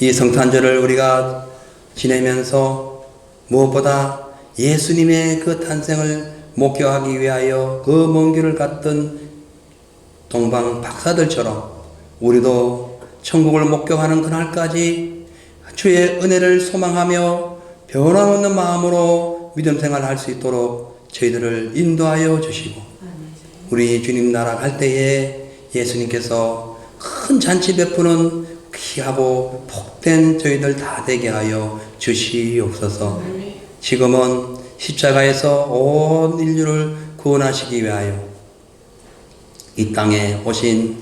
이 성탄절을 우리가 지내면서 무엇보다 예수님의 그 탄생을 목격하기 위하여 그 먼 길을 갔던 동방 박사들처럼 우리도 천국을 목격하는 그날까지 주의 은혜를 소망하며 변함없는 마음으로 믿음 생활할 수 있도록 저희들을 인도하여 주시고, 우리 주님 나라 갈 때에 예수님께서 큰 잔치 베푸는 귀하고 복된 저희들 다 되게 하여 주시옵소서. 지금은 십자가에서 온 인류를 구원하시기 위하여 이 땅에 오신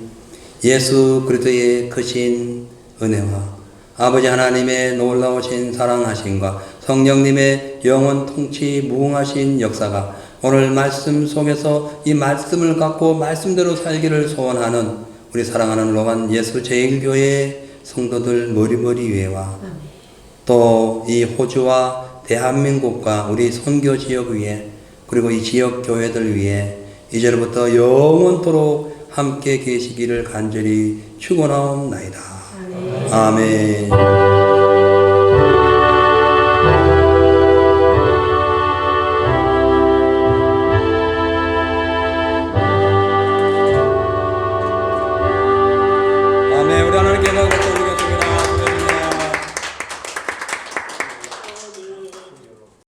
예수 그리스도의 크신 은혜와 아버지 하나님의 놀라우신 사랑하심과 성령님의 영원 통치 무궁하신 역사가 오늘 말씀 속에서 이 말씀을 갖고 말씀대로 살기를 소원하는 우리 사랑하는 로만 예수 제1교회 성도들 머리머리 위에와 또 이 호주와 대한민국과 우리 선교 지역 위에 그리고 이 지역 교회들 위에 이제부터 영원토록 함께 계시기를 간절히 축원하옵나이다. 아멘.